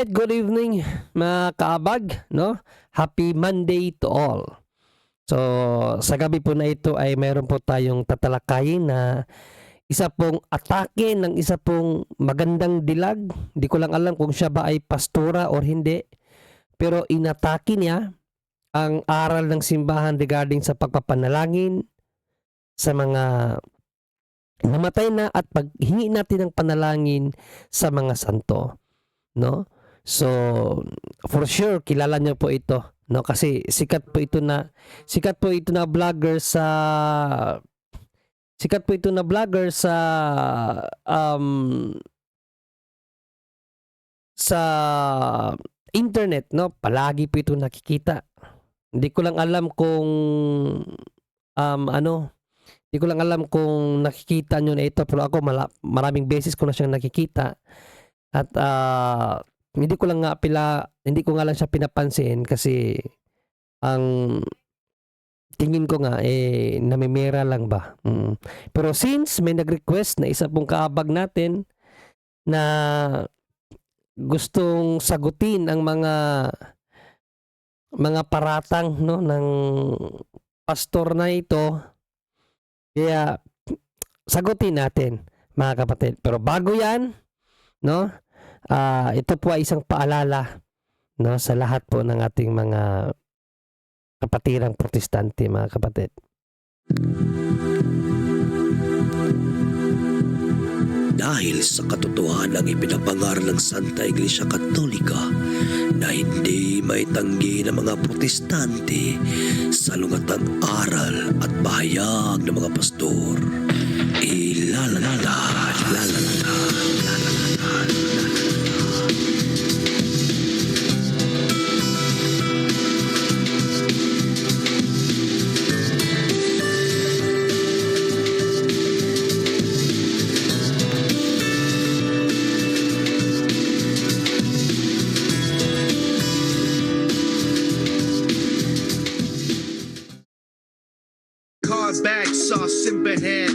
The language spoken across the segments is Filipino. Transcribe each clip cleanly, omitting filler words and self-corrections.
Good evening mga kaabag, no? Happy Monday to all. So, sa gabi po na ito ay meron po tayong tatalakayin na isa pong atake ng isa pong magandang dilag. Hindi ko lang alam kung siya ba ay pastora or hindi. Pero inatake niya ang aral ng simbahan regarding sa pagpapanalangin sa mga namatay na at paghingi natin ng panalangin sa mga santo, no? So, for sure kilala niyo po ito, no? Kasi sikat po ito na vlogger um sa internet, no? Palagi po ito nakikita. Hindi ko lang alam kung ano, hindi ko lang alam kung nakikita niyo na ito, pero ako maraming beses ko na siyang nakikita at hindi ko nga lang siya pinapansin kasi ang tingin ko nga namimira lang ba. Pero since may nag-request na isa pong kaabag natin na gustong sagutin ang mga paratang, no, ng pastor na ito, kaya sagutin natin mga kapatid. Pero bago yan, no, ito po ay isang paalala, no, sa lahat po ng ating mga kapatirang protestante, mga kapatid. Dahil sa katotohanang ipinapangaral ng Santa Iglesia Katolika na hindi maitanggi ng mga protestante sa lungatang aral at bahayag ng mga pastor, bag sauce simbahan.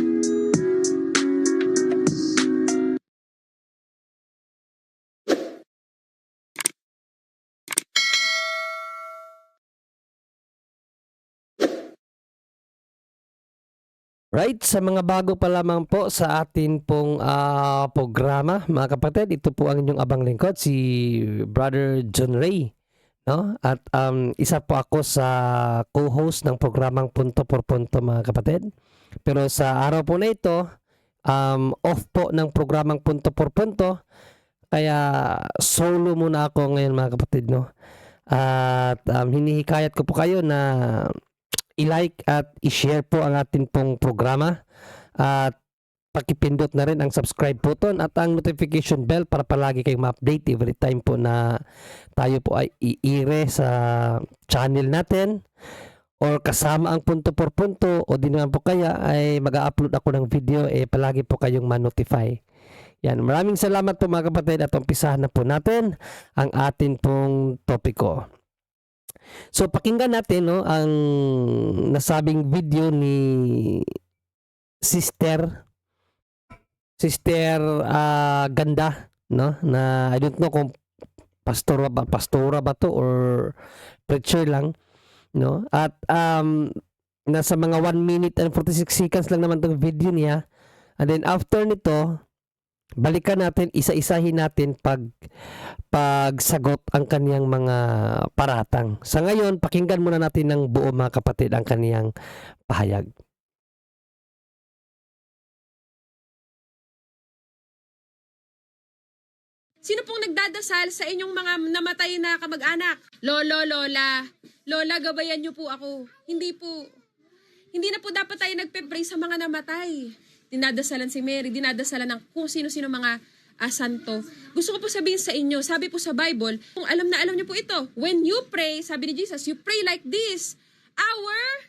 Right, sa mga bago pa lamang po sa atin pong programa, mga kapatid, ito po ang inyong abang lingkod, si Brother John Ray, no? At isa po ako sa co-host ng programang Punto por Punto, mga kapatid. Pero sa araw po na ito, off po ng programang Punto por Punto, kaya solo muna ako ngayon, mga kapatid, no? At hinihikayat ko po kayo na i-like at i-share po ang ating pong programa at pakipindot na rin ang subscribe button at ang notification bell para palagi kayong ma-update every time po na tayo po ay iire sa channel natin or kasama ang punto por punto o di naman po kaya ay mag-upload ako ng video, palagi po kayong ma-notify. Yan, maraming salamat po mga kapatid at umpisahan na po natin ang atin pong topiko. So pakinggan natin, no, ang nasabing video ni Sister Ganda, no, na I don't know kung pastora ba to or preacher lang, no, at nasa mga 1 minute and 46 seconds lang naman tong video niya, and then after nito balikan natin, isa-isahin natin pagsagot ang kaniyang mga paratang. Sa ngayon, pakinggan muna natin ng buo mga kapatid ang kaniyang pahayag. Sino pong nagdadasal sa inyong mga namatay na kamag-anak? Lolo, lola. Lola, gabayan niyo po ako. Hindi na po dapat tayo nagpe-pray sa mga namatay. Dinadasalan si Mary, dinadasalan ng kung sino-sino mga santo. Gusto ko po sabihin sa inyo, sabi po sa Bible, kung alam na alam niyo po ito, when you pray, sabi ni Jesus, you pray like this, Our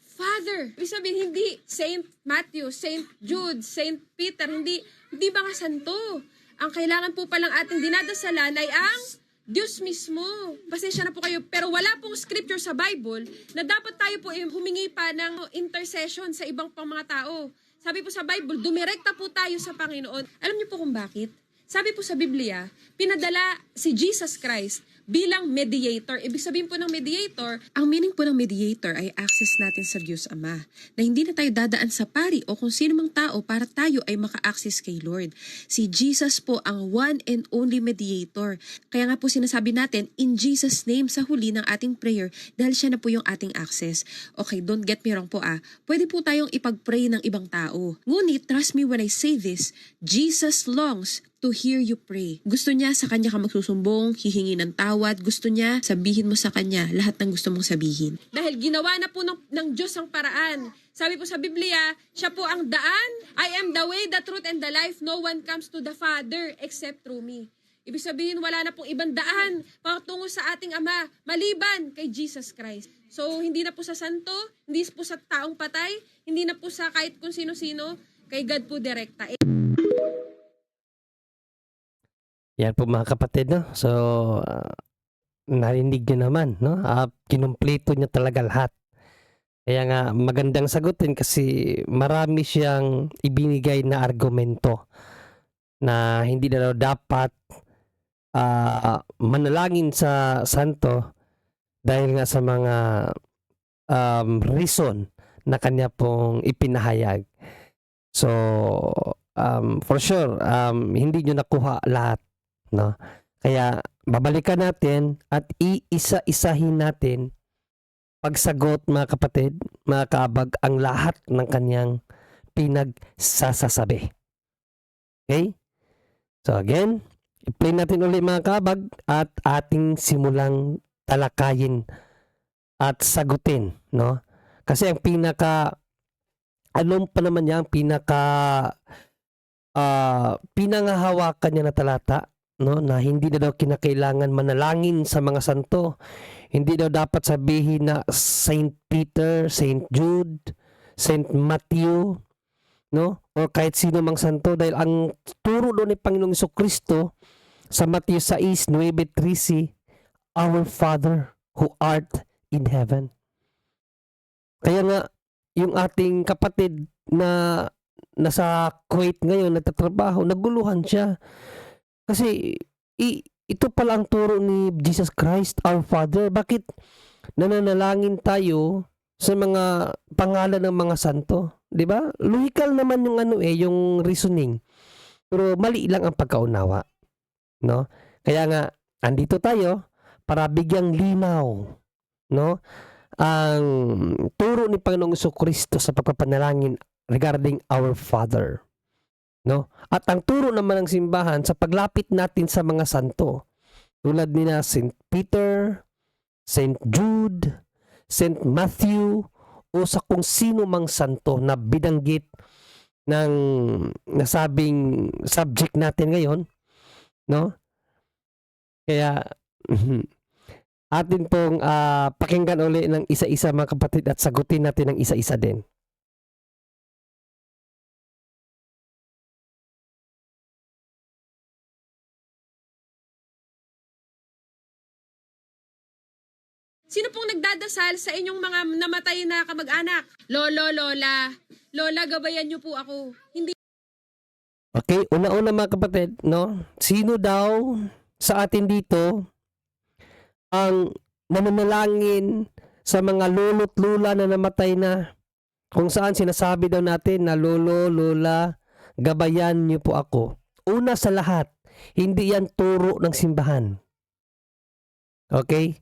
Father. Ibig sabihin, hindi Saint Matthew, Saint Jude, Saint Peter, hindi mga santo. Ang kailangan po palang ating dinadasalan ay ang Diyos mismo. Pasensya na po kayo, pero wala pong scripture sa Bible na dapat tayo po humingi pa ng intercession sa ibang pang mga tao. Sabi po sa Bible, dumirekta po tayo sa Panginoon. Alam niyo po kung bakit? Sabi po sa Biblia, pinadala si Jesus Christ bilang mediator. Ibig sabihin po ng mediator, ang meaning po ng mediator ay access natin sa Diyos Ama. Na hindi na tayo dadaan sa pari o kung sino mang tao para tayo ay maka-access kay Lord. Si Jesus po ang one and only mediator. Kaya nga po sinasabi natin, in Jesus' name sa huli ng ating prayer dahil siya na po yung ating access. Okay, don't get me wrong po Pwede po tayong ipag-pray ng ibang tao. Ngunit, trust me when I say this, Jesus longs to hear you pray. Gusto niya sa kanya ka magsusumbong, hihingi ng tawad. Gusto niya sabihin mo sa kanya lahat ng gusto mong sabihin. Dahil ginawa na po ng Diyos ang paraan. Sabi po sa Biblia, siya po ang daan. I am the way, the truth, and the life. No one comes to the Father except through me. Ibig sabihin, wala na pong ibang daan patungo sa ating Ama, maliban kay Jesus Christ. So, hindi na po sa santo, hindi po sa taong patay, hindi na po sa kahit kung sino-sino, kay God po direkta. Yan po mga kapatid, no? So, narinig nyo naman, no? Kinumpleto niya talaga lahat. Kaya nga, magandang sagutin kasi marami siyang ibinigay na argumento na hindi na daw dapat manalangin sa santo dahil nga sa mga reason na kanya pong ipinahayag. So, for sure, hindi nyo nakuha lahat. No? Kaya babalikan natin at iisa-isahin natin pagsagot mga kapatid, mga kaabag, ang lahat ng kanyang pinagsasasabi. Okay? So again, i-play natin ulit mga kaabag at ating simulang talakayin at sagutin. No? Kasi ang alam pa naman niya, ang pinangahawakan niya na talata, no, na hindi na daw kinakailangan manalangin sa mga santo. Hindi daw dapat sabihin na Saint Peter, Saint Jude, Saint Matthew, no, o kahit sino mang santo, dahil ang turo doon ni Panginoong Jesucristo sa Matthew 6:9-13, Our Father who art in heaven. Kaya nga yung ating kapatid na nasa Kuwait ngayon nagtatrabaho, naguluhan siya. Kasi ito pala ang turo ni Jesus Christ, our Father. Bakit nananalangin tayo sa mga pangalan ng mga santo? 'Di ba? Logical naman yung yung reasoning. Pero mali lang ang pagkaunawa, no? Kaya nga andito tayo para bigyang linaw, no? Ang turo ni Panginoong Jesucristo sa pagpapanalangin regarding our Father. No? At ang turo naman ng simbahan sa paglapit natin sa mga santo, tulad nina St. Peter, St. Jude, St. Matthew, o sa kung sino mang santo na binanggit ng nasabing subject natin ngayon, no? Kaya atin pong pakinggan uli ng isa-isa mga kapatid at sagutin natin ng isa-isa din. Sino pong nagdadasal sa inyong mga namatay na kamag-anak? Lolo, lola. Lola, gabayan niyo po ako. Hindi Okay, una-una mga kapatid, no? Sino daw sa atin dito ang nananalangin sa mga lolo't lula na namatay na, kung saan sinasabi daw natin na lolo, lola, gabayan niyo po ako. Una sa lahat, hindi yan turo ng simbahan. Okay?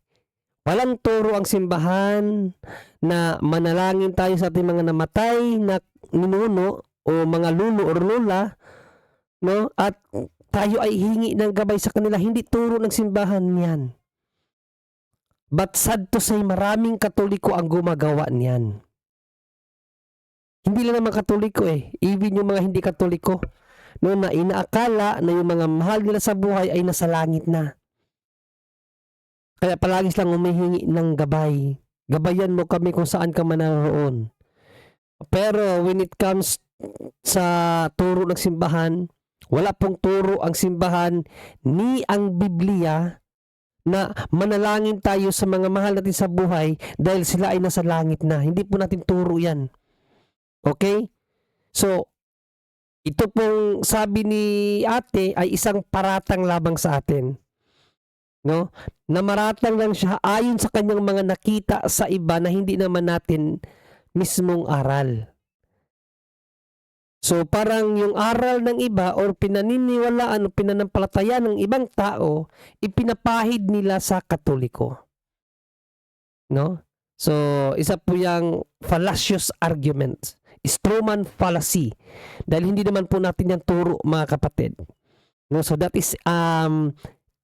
Walang turo ang simbahan na manalangin tayo sa ating mga namatay na ninuno o mga lolo o lola, no? At tayo ay hingi ng gabay sa kanila. Hindi turo ng simbahan yan. But sad to say, maraming Katoliko ang gumagawa niyan. Hindi lang naman Katoliko even yung mga hindi Katoliko, no, na inaakala na yung mga mahal nila sa buhay ay nasa langit na. Kaya palagi silang humihingi ng gabay. Gabayan mo kami kung saan ka man naroon. Pero when it comes sa turo ng simbahan, wala pong turo ang simbahan ni ang Biblia na manalangin tayo sa mga mahal natin sa buhay dahil sila ay nasa langit na. Hindi po natin turo yan. Okay? So, ito pong sabi ni ate ay isang paratang lamang sa atin. No? Na maratang lang siya ayon sa kanyang mga nakita sa iba na hindi naman natin mismong aral. So parang yung aral ng iba or pinaniniwalaan o pinanampalataya ng ibang tao, ipinapahid nila sa Katoliko. No? So isa po yung fallacious argument, strawman fallacy. Dahil hindi naman po natin yan turo, mga kapatid. No? So that is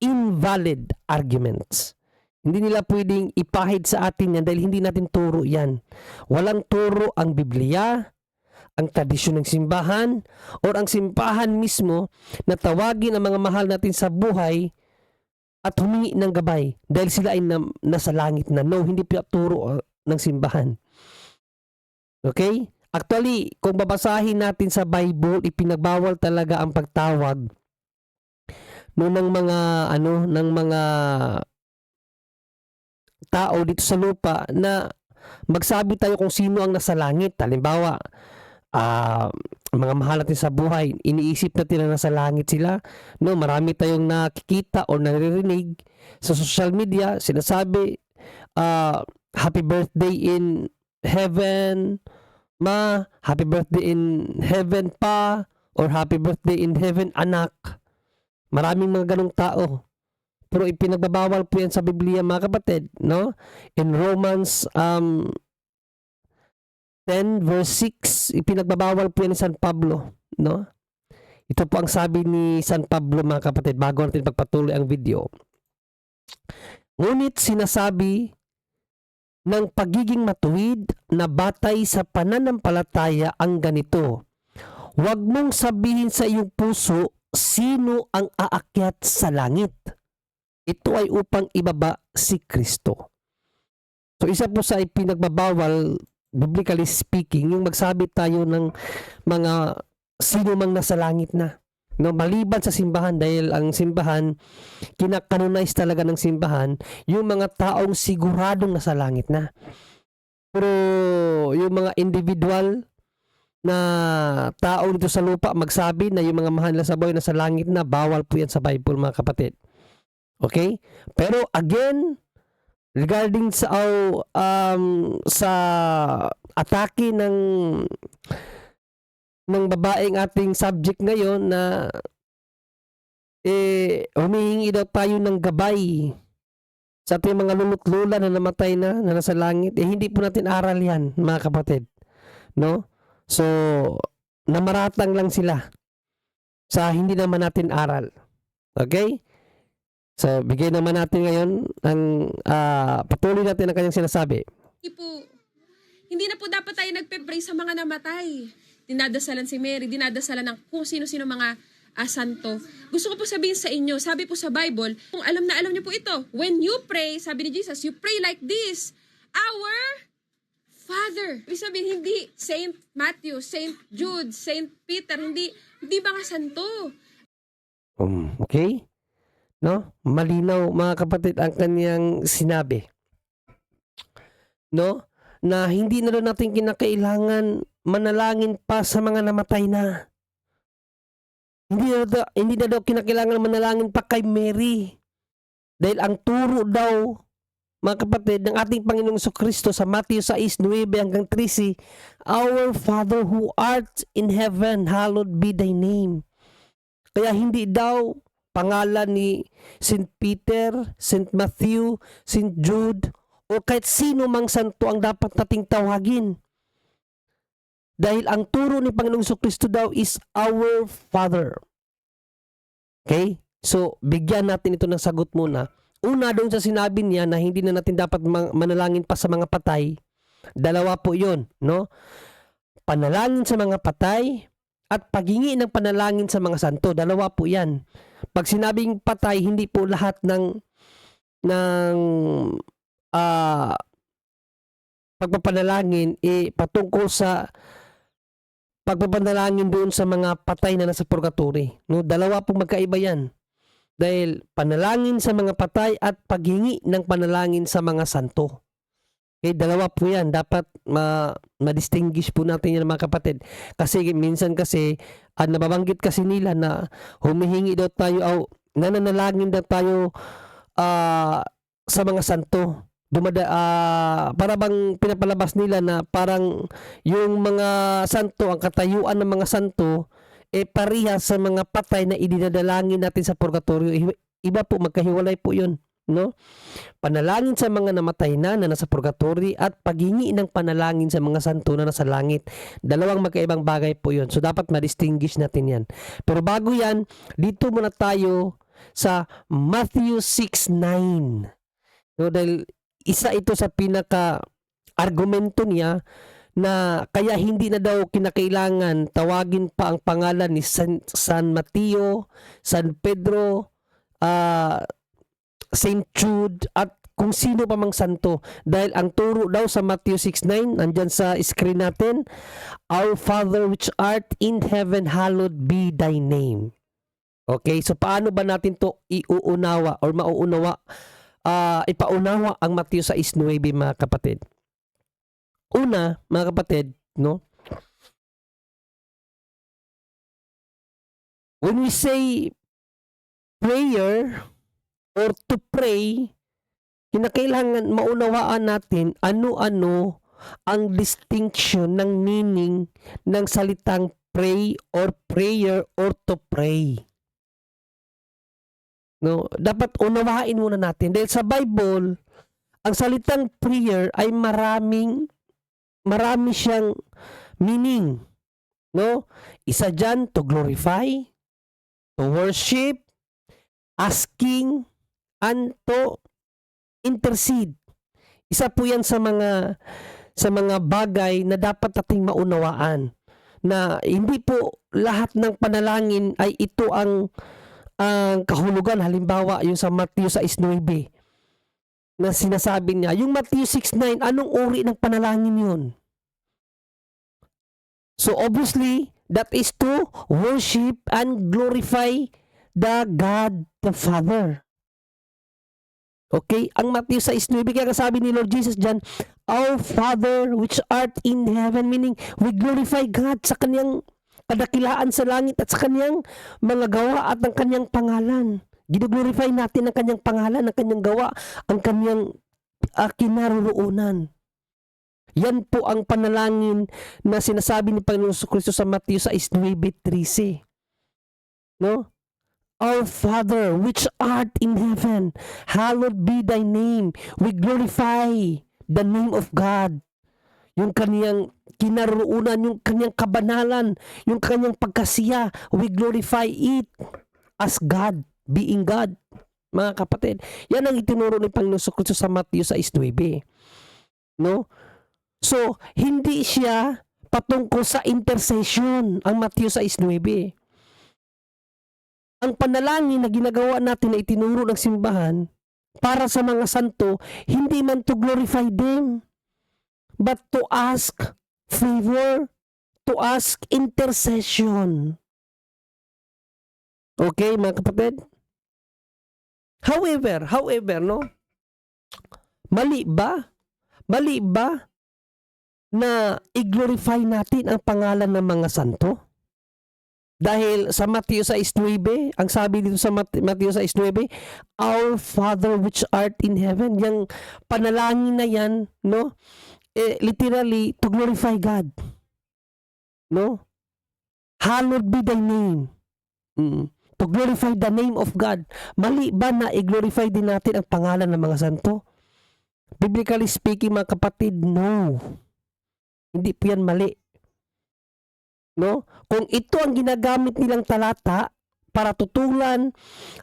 invalid arguments. Hindi nila pwedeng ipahid sa atin yan dahil hindi natin turo yan. Walang turo ang Biblia, ang tradisyon ng simbahan, or ang simbahan mismo na tawagin ang mga mahal natin sa buhay at humingi ng gabay dahil sila ay nasa langit na. No, hindi pa turo ng simbahan. Okay? Actually, kung babasahin natin sa Bible, ipinagbawal talaga ang pagtawag ng mga tao dito sa lupa na magsabi tayo kung sino ang nasa langit. Halimbawa, mga mahal natin sa buhay, iniisip natin na nasa langit sila. No, marami tayong nakikita o naririnig sa social media, sinasabi, happy birthday in heaven, ma, happy birthday in heaven pa, or happy birthday in heaven anak. Maraming mga ganong tao. Pero ipinagbabawal po yan sa Biblia, mga kapatid, no? In Romans 10 verse 6, ipinagbabawal po yan ni San Pablo, no? Ito po ang sabi ni San Pablo, mga kapatid, bago natin pagpatuloy ang video. Ngunit sinasabi ng pagiging matuwid na batay sa pananampalataya ang ganito: huwag mong sabihin sa iyong puso sino ang aakyat sa langit. Ito ay upang ibaba si Kristo. So isa po sa ipinagbabawal, biblically speaking, yung magsabi tayo ng mga sino mang nasa langit na. No, maliban sa simbahan, dahil ang simbahan, kinakanonize talaga ng simbahan yung mga taong siguradong nasa langit na. Pero yung mga individual na tao dito sa lupa magsabi na yung mga mahal na sa buhay nasa langit na, bawal po yan sa Bible, mga kapatid. Okay? Pero again, regarding sa atake ng babaeng ating subject ngayon na humihingi daw tayo ng gabay sa ating mga lulot-lula na namatay na nasa langit, hindi po natin aral yan, mga kapatid. No? So, namaratang lang sila sa hindi naman natin aral. Okay? So, bigay naman natin ngayon ang patuloy natin ang kanyang sinasabi. Hindi na po dapat tayo nagpe-pray sa mga namatay. Dinadasalan si Mary, dinadasalan ng kung sino-sino mga santo. Gusto ko po sabihin sa inyo, sabi po sa Bible, kung alam na alam niyo po ito, when you pray, sabi ni Jesus, you pray like this: Our Father. Ibig sabihin, hindi Saint Matthew, Saint Jude, Saint Peter, hindi mga santo. Okay? No? Malinaw, mga kapatid, ang kanyang sinabi. No? Na hindi na doon natin kinakailangan manalangin pa sa mga namatay na. Hindi na daw kinakailangan manalangin pa kay Mary. Dahil ang turo daw, mga kapatid, ng ating Panginoong Jesucristo sa Matthew 6:9 hanggang 13, Our Father who art in heaven, hallowed be thy name. Kaya hindi daw pangalan ni St. Peter, St. Matthew, St. Jude, o kahit sino mang santo ang dapat nating tawagin. Dahil ang turo ni Panginoong Jesucristo daw is our Father. Okay? So, bigyan natin ito ng sagot muna. Una, doon sa sinabi niya na hindi na natin dapat manalangin pa sa mga patay. Dalawa po yun, no? Panalangin sa mga patay at paghingi ng panalangin sa mga santo. Dalawa po yan. Pag sinabing patay, hindi po lahat ng pagpapanalangin patungkol sa pagpapanalangin doon sa mga patay na nasa purgatory. No? Dalawa po magkaiba yan. Dahil panalangin sa mga patay at paghingi ng panalangin sa mga santo. Okay, dalawa po yan. Dapat ma-distinguish po natin yan, mga kapatid. Kasi minsan kasi At nababanggit kasi nila na humihingi daw tayo o nananalangin daw tayo sa mga santo. Para bang pinapalabas nila na parang yung mga santo, ang katayuan ng mga santo, parehas sa mga patay na idinadalangin natin sa purgatorio. Iba po, magkahiwalay po yun. No? Panalangin sa mga namatay na nasa purgatory at paghingi ng panalangin sa mga santo na nasa langit. Dalawang magkaibang bagay po yun. So dapat ma-distinguish natin yan. Pero bago yan, dito muna tayo sa Matthew 6:9. No, dahil isa ito sa pinaka-argumento niya na kaya hindi na daw kinakailangan tawagin pa ang pangalan ni San Mateo, San Pedro, Saint Jude at kung sino pa mang santo. Dahil ang turo daw sa Matthew 6:9, nandyan sa screen natin, Our Father which art in heaven, hallowed be thy name. Okay, so paano ba natin to iuunawa or mauunawa? Ipaunawa ang Matthew 6:9, mga kapatid. Una, mga kapatid, no? When we say prayer or to pray, kinakailangan maunawaan natin ano-ano ang distinction ng meaning ng salitang pray or prayer or to pray. No, dapat unawain muna natin dahil sa Bible ang salitang prayer ay marami siyang meaning, no? Isa diyan, to glorify, to worship, asking, and to intercede. Isa po 'yan sa mga bagay na dapat nating maunawaan, na hindi po lahat ng panalangin ay ito ang kahulugan. Halimbawa, yung sa Matthew 6:9 na sinasabi niya, yung Matthew 6:9, anong uri ng panalangin yun? So obviously, that is to worship and glorify the God the Father. Okay? Ang Matthew 6:9, kaya sabi ni Lord Jesus dyan, Our Father which art in heaven, meaning we glorify God sa kanyang kadakilaan sa langit at sa kanyang mga gawa at ang kanyang pangalan. Gino-glorify natin ang kanyang pangalan, ang kanyang gawa, ang kanyang kinaroroonan. Yan po ang panalangin na sinasabi ni Panginoon Kristo sa Matthew 6:9-13. No? Our Father which art in heaven, hallowed be thy name. We glorify the name of God. Yung kaniyang kinaroonan, yung kanyang kabanalan, yung kanyang pagkasiya, we glorify it as God, being God. Mga kapatid, yan ang itinuro ni Panginoon Kristo sa Matthew 6:9. No? So, hindi siya patungkol sa intercession ang Matthew 6:9. Ang panalangin na ginagawa natin na itinuro ng simbahan para sa mga santo, hindi man to glorify them, but to ask favor, to ask intercession. Okay, mga kapatid? However, no? Mali ba na i-glorify natin ang pangalan ng mga santo? Dahil sa Matthew 6:9, ang sabi dito sa Matthew 6:9, Our Father which art in heaven, yung panalangin na yan, no? Literally, to glorify God. No? Hallowed be thy name. To glorify the name of God. Mali ba na i-glorify din natin ang pangalan ng mga santo? Biblically speaking, mga kapatid, no. Hindi po yan mali. No? Kung ito ang ginagamit nilang talata para tutulan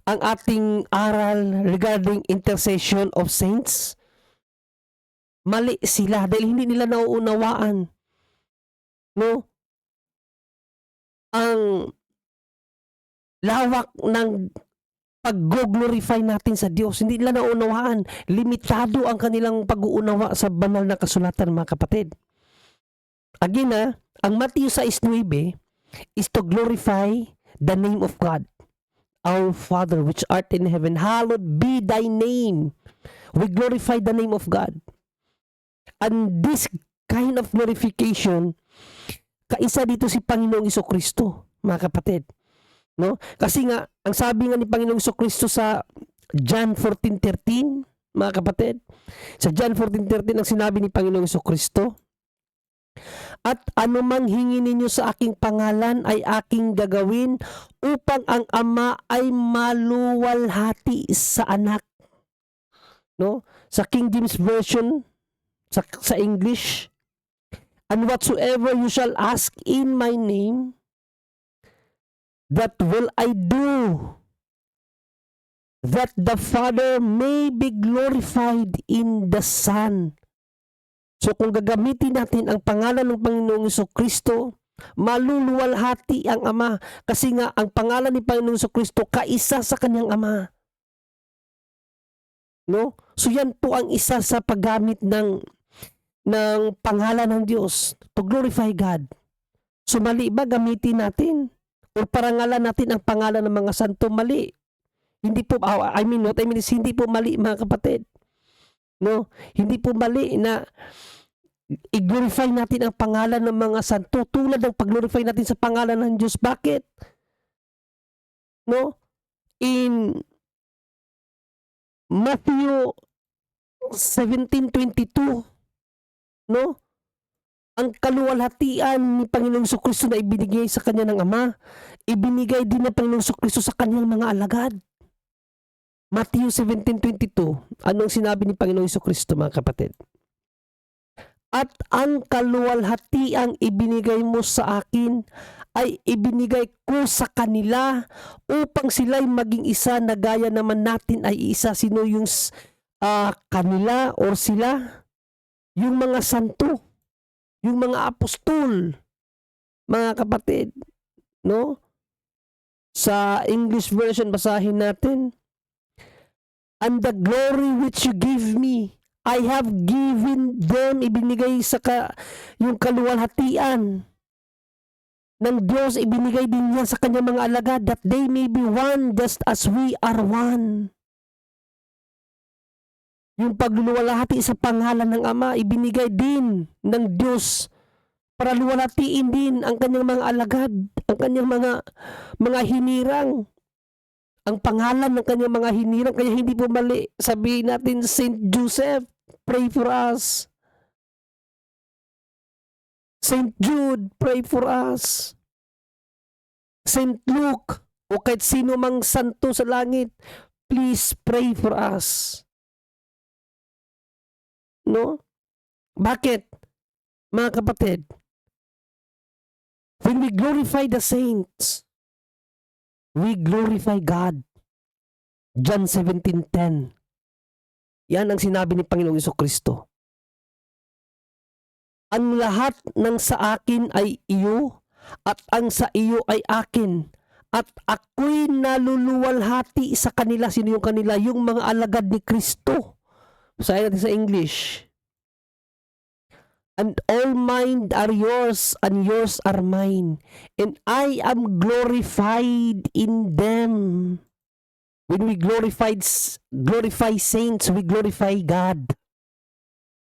ang ating aral regarding intercession of saints, mali sila dahil hindi nila nauunawaan, no, ang lawak ng pag-glorify natin sa Diyos. Hindi nila nauunawaan. Limitado ang kanilang pag-uunawa sa banal na kasulatan, mga kapatid. Again, ang Matthew 6:9 is to glorify the name of God. Our Father which art in heaven, hallowed be thy name. We glorify the name of God. And this kind of glorification, kaisa dito si Panginoong Jesucristo. mga kapatid. No? Kasi nga, ang sabi nga ni Panginoong Kristo sa John 14:13, mga kapatid, sa John 14:13 ang sinabi ni Panginoong Kristo, at anumang hingi ninyo sa aking pangalan ay aking gagawin upang ang Ama ay maluwalhati sa anak. No? Sa King James Version, sa English, and whatsoever you shall ask in my name, that will I do, that the Father may be glorified in the Son. So kung gagamitin natin ang pangalan ng Panginoong Kristo, maluluwalhati ang Ama. Kasi nga, ang pangalan ni Panginoong Kristo kaisa sa kanyang Ama. No? So yan po ang isa sa paggamit ng pangalan ng Diyos to glorify God. So mali ba gamitin natin? O parangalan natin ang pangalan ng mga santo? Mali. Hindi po, what I mean is, hindi po mali, mga kapatid. No? Hindi po mali na i-glorify natin ang pangalan ng mga santo tulad ng pag-glorify natin sa pangalan ng Diyos. Bakit? No? In Matthew 17:22, no? Ang kaluwalhatian ni Panginoong Kristo na ibinigay sa kanya ng Ama, ibinigay din ng Panginoong Kristo sa kanyang mga alagad. Matthew 17:22, anong sinabi ni Panginoong Kristo, mga kapatid? At ang kaluwalhatiang ibinigay mo sa akin ay ibinigay ko sa kanila upang sila'y maging isa na gaya naman natin ay isa. Sino yung kanila or sila? Yung mga santo, yung mga apostol, mga kapatid. No? Sa English version, basahin natin. And the glory which you give me, I have given them, ibinigay sa yung kaluwalhatian ng Diyos, ibinigay din niya sa kanyang mga alagad, that they may be one just as we are one. Yung pagluluwalhati sa pangalan ng Ama, ibinigay din ng Diyos para luwalhatiin din ang kanyang mga alagad, ang kanyang mga hinirang. Ang pangalan ng kanyang mga hinirang, kaya hindi po mali. Sabihin natin, Saint Joseph, pray for us. Saint Jude, pray for us. Saint Luke, o kahit sino mang santo sa langit, please pray for us. No? Bakit? Mga kapatid, when we glorify the saints, we glorify God. John 17:10. Yan ang sinabi ni Panginoong Kristo. Ang lahat ng sa akin ay iyo, at ang sa iyo ay akin, at ako'y naluluwalhati sa kanila. Sino yung kanila? Yung mga alagad ni Kristo. Basahin natin sa English. And all mine are yours, and yours are mine, and I am glorified in them. When we glorify saints, we glorify God.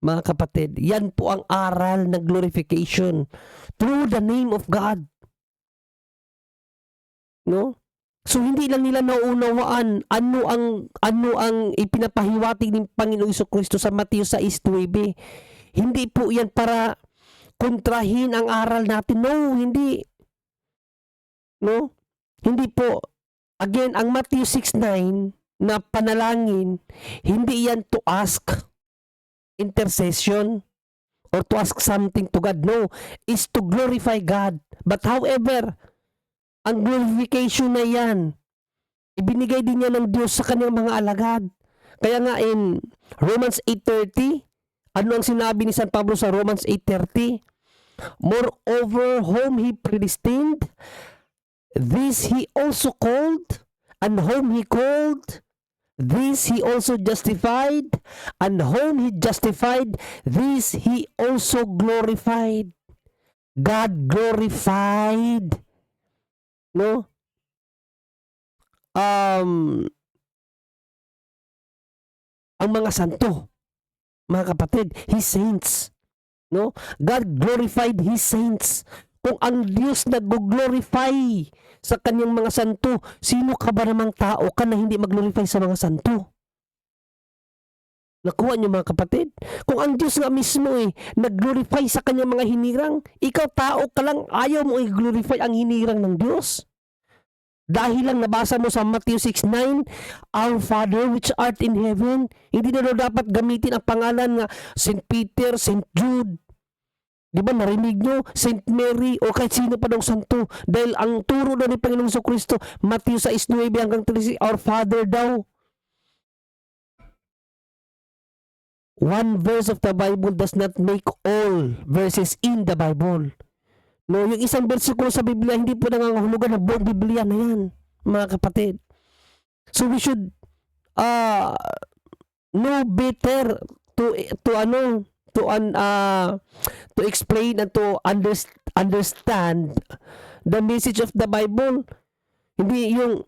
Mga kapatid, yan po ang aral ng glorification through the name of God. No? So hindi lang nila nauunawaan ano ang ipinapahiwatig ng Panginoong Kristo sa Mateo 6:9. Hindi po yan para kontrahin ang aral natin. No, hindi. No? Hindi po. Again, ang Matthew 6:9 na panalangin, hindi yan to ask intercession or to ask something to God. No, is to glorify God. But however, ang glorification na yan, ibinigay din yan ng Diyos sa kanyang mga alagad. Kaya nga in Romans 8:30, ano ang sinabi ni San Pablo sa Romans 8:30? Moreover, whom He predestined, this He also called, and whom He called, this He also justified, and whom He justified, this He also glorified. God glorified. No? Ang mga santo, mga kapatid, His saints. No? God glorified His saints. Kung ang Diyos nag-glorify sa kanyang mga santo, sino ka ba namang tao ka na hindi mag-glorify sa mga santo? Nakuha niyo mga kapatid? Kung ang Diyos nga mismo nag-glorify sa kanyang mga hinirang, ikaw tao ka lang, ayaw mo i-glorify ang hinirang ng Diyos. Dahil lang nabasa mo sa Matthew 6:9, Our Father which art in heaven, hindi na daw dapat gamitin ang pangalan nga St. Peter, St. Jude. Di ba narinig nyo? St. Mary o kahit sino pa daw santo. Dahil ang turo daw ni Panginoong Jesucristo, Matthew 6:9 hanggang 13, Our Father daw. One verse of the Bible does not make all verses in the Bible. No, yung isang bersikulo sa Biblia hindi po nangangahulugan ng buong Biblia na yan, mga kapatid. So we should know better to explain and to understand the message of the Bible. Hindi yung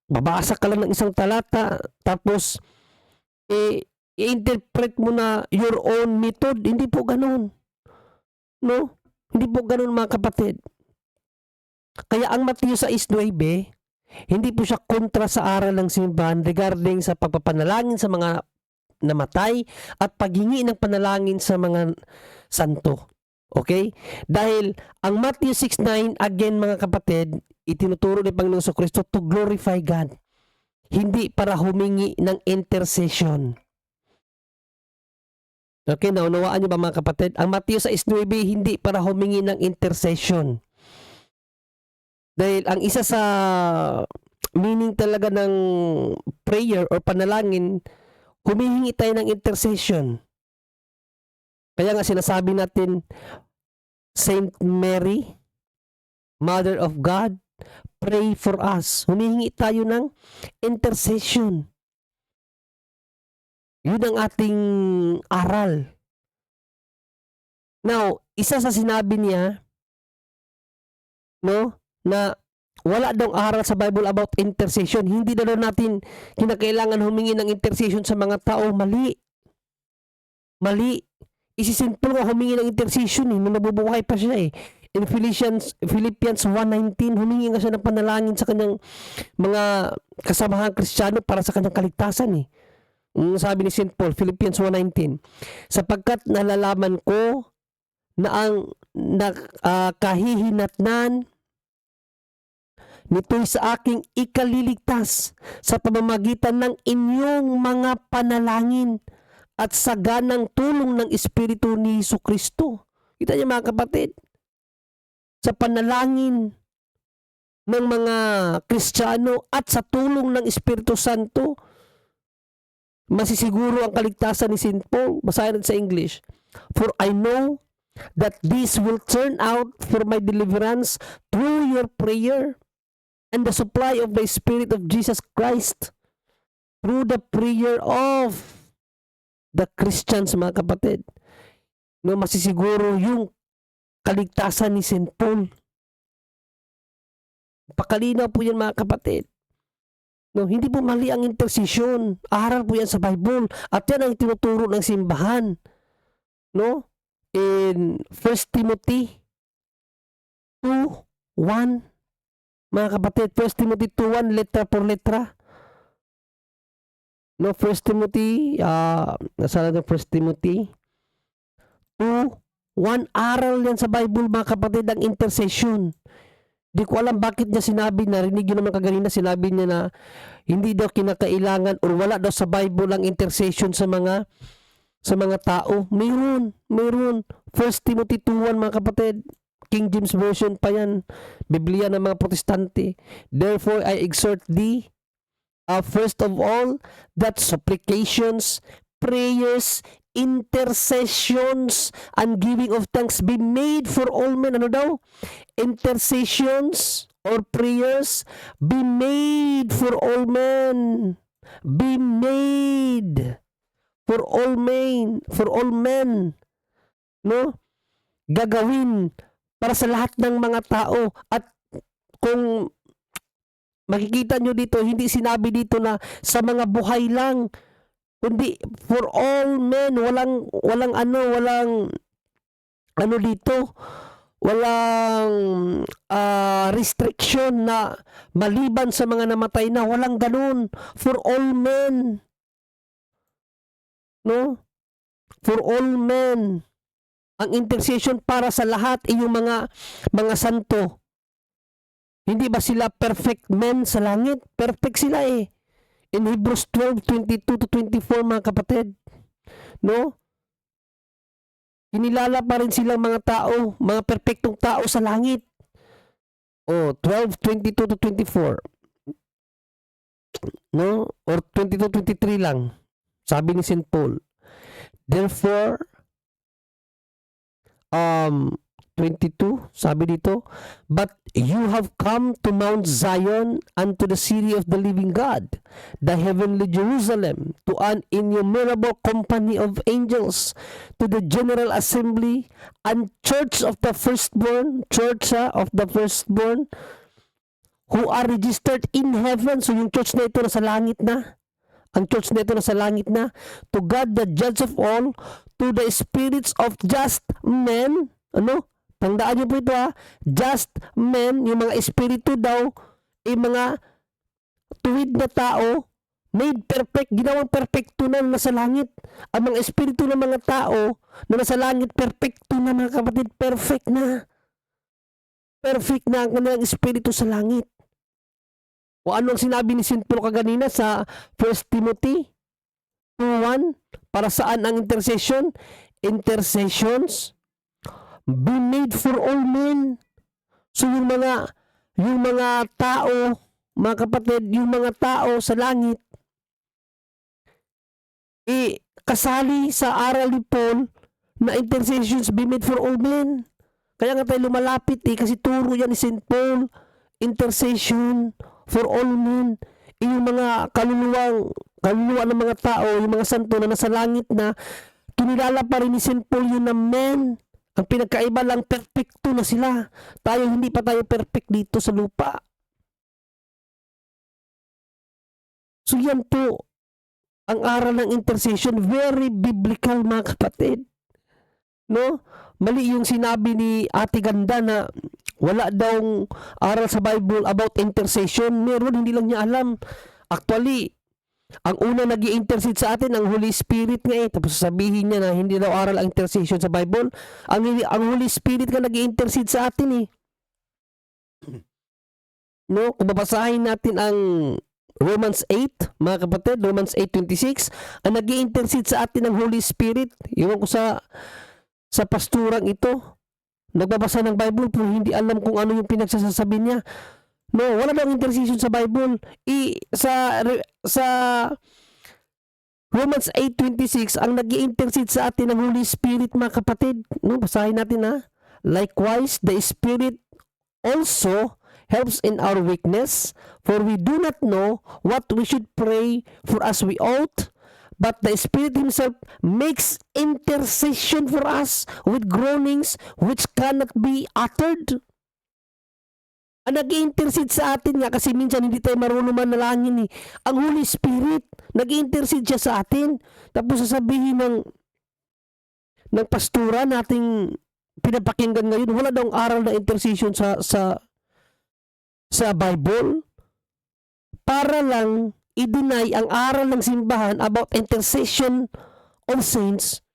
babasa ka lang ng isang talata tapos i-interpret mo na your own method. Hindi po ganun. No? Hindi po ganun mga kapatid. Kaya ang Matthew 6:9, hindi po siya kontra sa aral ng simbahan regarding sa pagpapanalangin sa mga namatay at paghingi ng panalangin sa mga santo. Okay? Dahil ang Matthew 6:9, again mga kapatid, itinuturo ni Panginoong Jesucristo to glorify God. Hindi para humingi ng intercession. Okay, naunawaan niyo ba mga kapatid? Ang Matthew 6:9 hindi para humingi ng intercession. Dahil ang isa sa meaning talaga ng prayer or panalangin, humihingi tayo ng intercession. Kaya nga sinasabi natin, Saint Mary, Mother of God, pray for us. Humihingi tayo ng intercession. Yun ang ating aral. Now, isa sa sinabi niya, no, na wala daw aral sa Bible about intercession. Hindi na daw natin kinakailangan humingi ng intercession sa mga tao. Mali. Mali. Isisimple nga humingi ng intercession nung nabubuhay pa siya In Philippians 1:19, humingi nga siya ng panalangin sa kanyang mga kasamahang Kristiyano para sa kanyang kaligtasan Sabi ni St. Paul, Philippians 1:19, sapagkat nalalaman ko na ang kahihinatnan nito'y sa aking ikaliligtas sa pamamagitan ng inyong mga panalangin at saganang tulong ng Espiritu ni Jesucristo. Kita niyo mga kapatid, sa panalangin ng mga Kristiyano at sa tulong ng Espiritu Santo, masisiguro ang kaligtasan ni St. Paul. Basahin natin sa English. For I know that this will turn out for my deliverance through your prayer and the supply of the Spirit of Jesus Christ through the prayer of the Christians, mga kapatid. No, masisiguro yung kaligtasan ni St. Paul. Pakalinaw po yan mga kapatid. No, hindi po mali ang intercession. Aral po yan sa Bible. At yan ang tinuturo ng simbahan. No? In 1 Timothy 2:1, mga kapatid, 1 Timothy 2:1, letra por letra. No, 1 Timothy, nasaan na 1 Timothy 2:1, aral yan sa Bible mga kapatid, ang intercession. Di ko alam bakit niya sinabi, narinig yun naman kaganina, sinabi niya na hindi daw kinakailangan or wala daw sa Bible ang intercession sa mga tao. Mayroon. 1 Timothy 2:1 mga kapatid. King James Version pa yan. Biblia ng mga Protestante. Therefore, I exhort thee, first of all, that supplications, prayers, intercessions, and giving of thanks be made for all men. Ano daw? Intercessions or prayers be made for all men. Be made for all men. For all men. No? Gagawin para sa lahat ng mga tao. At kung makikita nyo dito, hindi sinabi dito na sa mga buhay lang, kundi for all men. Walang ano dito. walang restriction na maliban sa mga namatay na, walang ganun. For all men. No? For all men. Ang intercession para sa lahat ay yung mga santo. Hindi ba sila perfect men sa langit? Perfect sila eh. In Hebrews 12:22-24 mga kapatid. No? Kinilala pa rin silang mga tao, mga perpektong tao sa langit. 12:22-24. No? Or 22-23 lang. Sabi ni St. Paul. Therefore, 22, sabi dito, but you have come to Mount Zion and to the city of the living God, the heavenly Jerusalem, to an innumerable company of angels, to the general assembly and church of the firstborn, who are registered in heaven. So yung church na ito nasa langit na. Ang church na ito nasa langit na. To God, the judge of all, to the spirits of just men. Ano? Tandaan niyo po ito just men, yung mga espiritu daw, yung mga tuwid na tao, made perfect, ginawang perfecto na nasa langit. Ang mga espiritu ng mga tao na nasa langit, perfecto na mga kapatid, perfect na. Perfect na ang kanilang espiritu sa langit. O ano ang sinabi ni St. Paul kaganina sa 1 Timothy 2:1? Para saan ang intercession? Intercessions be made for all men. So yung mga tao, mga kapatid, yung mga tao sa langit, kasali sa aral ni Paul na intercessions be made for all men. Kaya nga tayo lumalapit kasi turo yan ni St. Paul, intercession for all men. Yung mga kaluluwa ng mga tao, yung mga santo na nasa langit na, kinilala pa rin ni St. Paul yun na men. Ang pinagkaiba lang, perfecto na sila. Tayo, hindi pa tayo perfect dito sa lupa. So yan po, ang aral ng intercession, very biblical mga kapatid. No? Mali yung sinabi ni Ate Ganda na wala daw aral sa Bible about intercession. Meron, hindi lang niya alam. Actually, ang una nag-i-intercede sa atin, ang Holy Spirit nga Tapos sabihin niya na hindi daw aral ang intercession sa Bible. Ang Holy Spirit nga nag-i-intercede sa atin No? Kung babasahin natin ang Romans 8, mga kapatid, Romans 8:26, ang nag-i-intercede sa atin ang Holy Spirit. Iwan ko sa pasturang ito. Nagbabasa ng Bible pero hindi alam kung ano yung pinagsasasabi niya. No, wala daw intercession sa Bible. Sa Romans 8:26, ang nag-i-intercede sa atin ng Holy Spirit, mga kapatid. No, basahin natin Likewise, the Spirit also helps in our weakness, for we do not know what we should pray for as we ought, but the Spirit Himself makes intercession for us with groanings which cannot be uttered. Ang nag-i-intercede sa atin nga kasi minsan hindi tayo marunong manalangin Ang Holy Spirit, nag-i-intercede siya sa atin. Tapos sasabihin ng pastura nating pinapakinggan ngayon, wala daw aral na intercession sa Bible. Para lang i-deny ang aral ng simbahan about intercession of saints.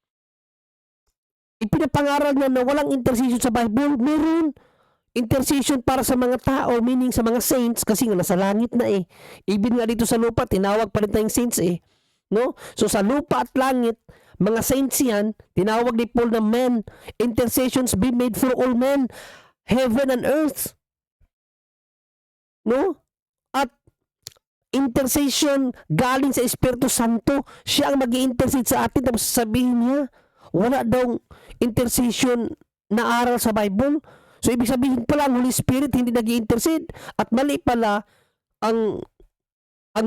Ipinapangaral niya na walang intercession sa Bible. Meron intercession para sa mga tao, meaning sa mga saints, kasi nga nasa langit na Even nga dito sa lupa, tinawag pa rin tayong saints No? So sa lupa at langit, mga saints yan, tinawag ni Paul na men. Intercessions be made for all men, heaven and earth. No? At intercession galing sa Espiritu Santo, siya ang mag-i-intercede sa atin. Tapos sabihin niya, wala daw intercession na aral sa Bible. So ibig sabihin pala ang Holy Spirit hindi nag-i-intercede, at mali pala ang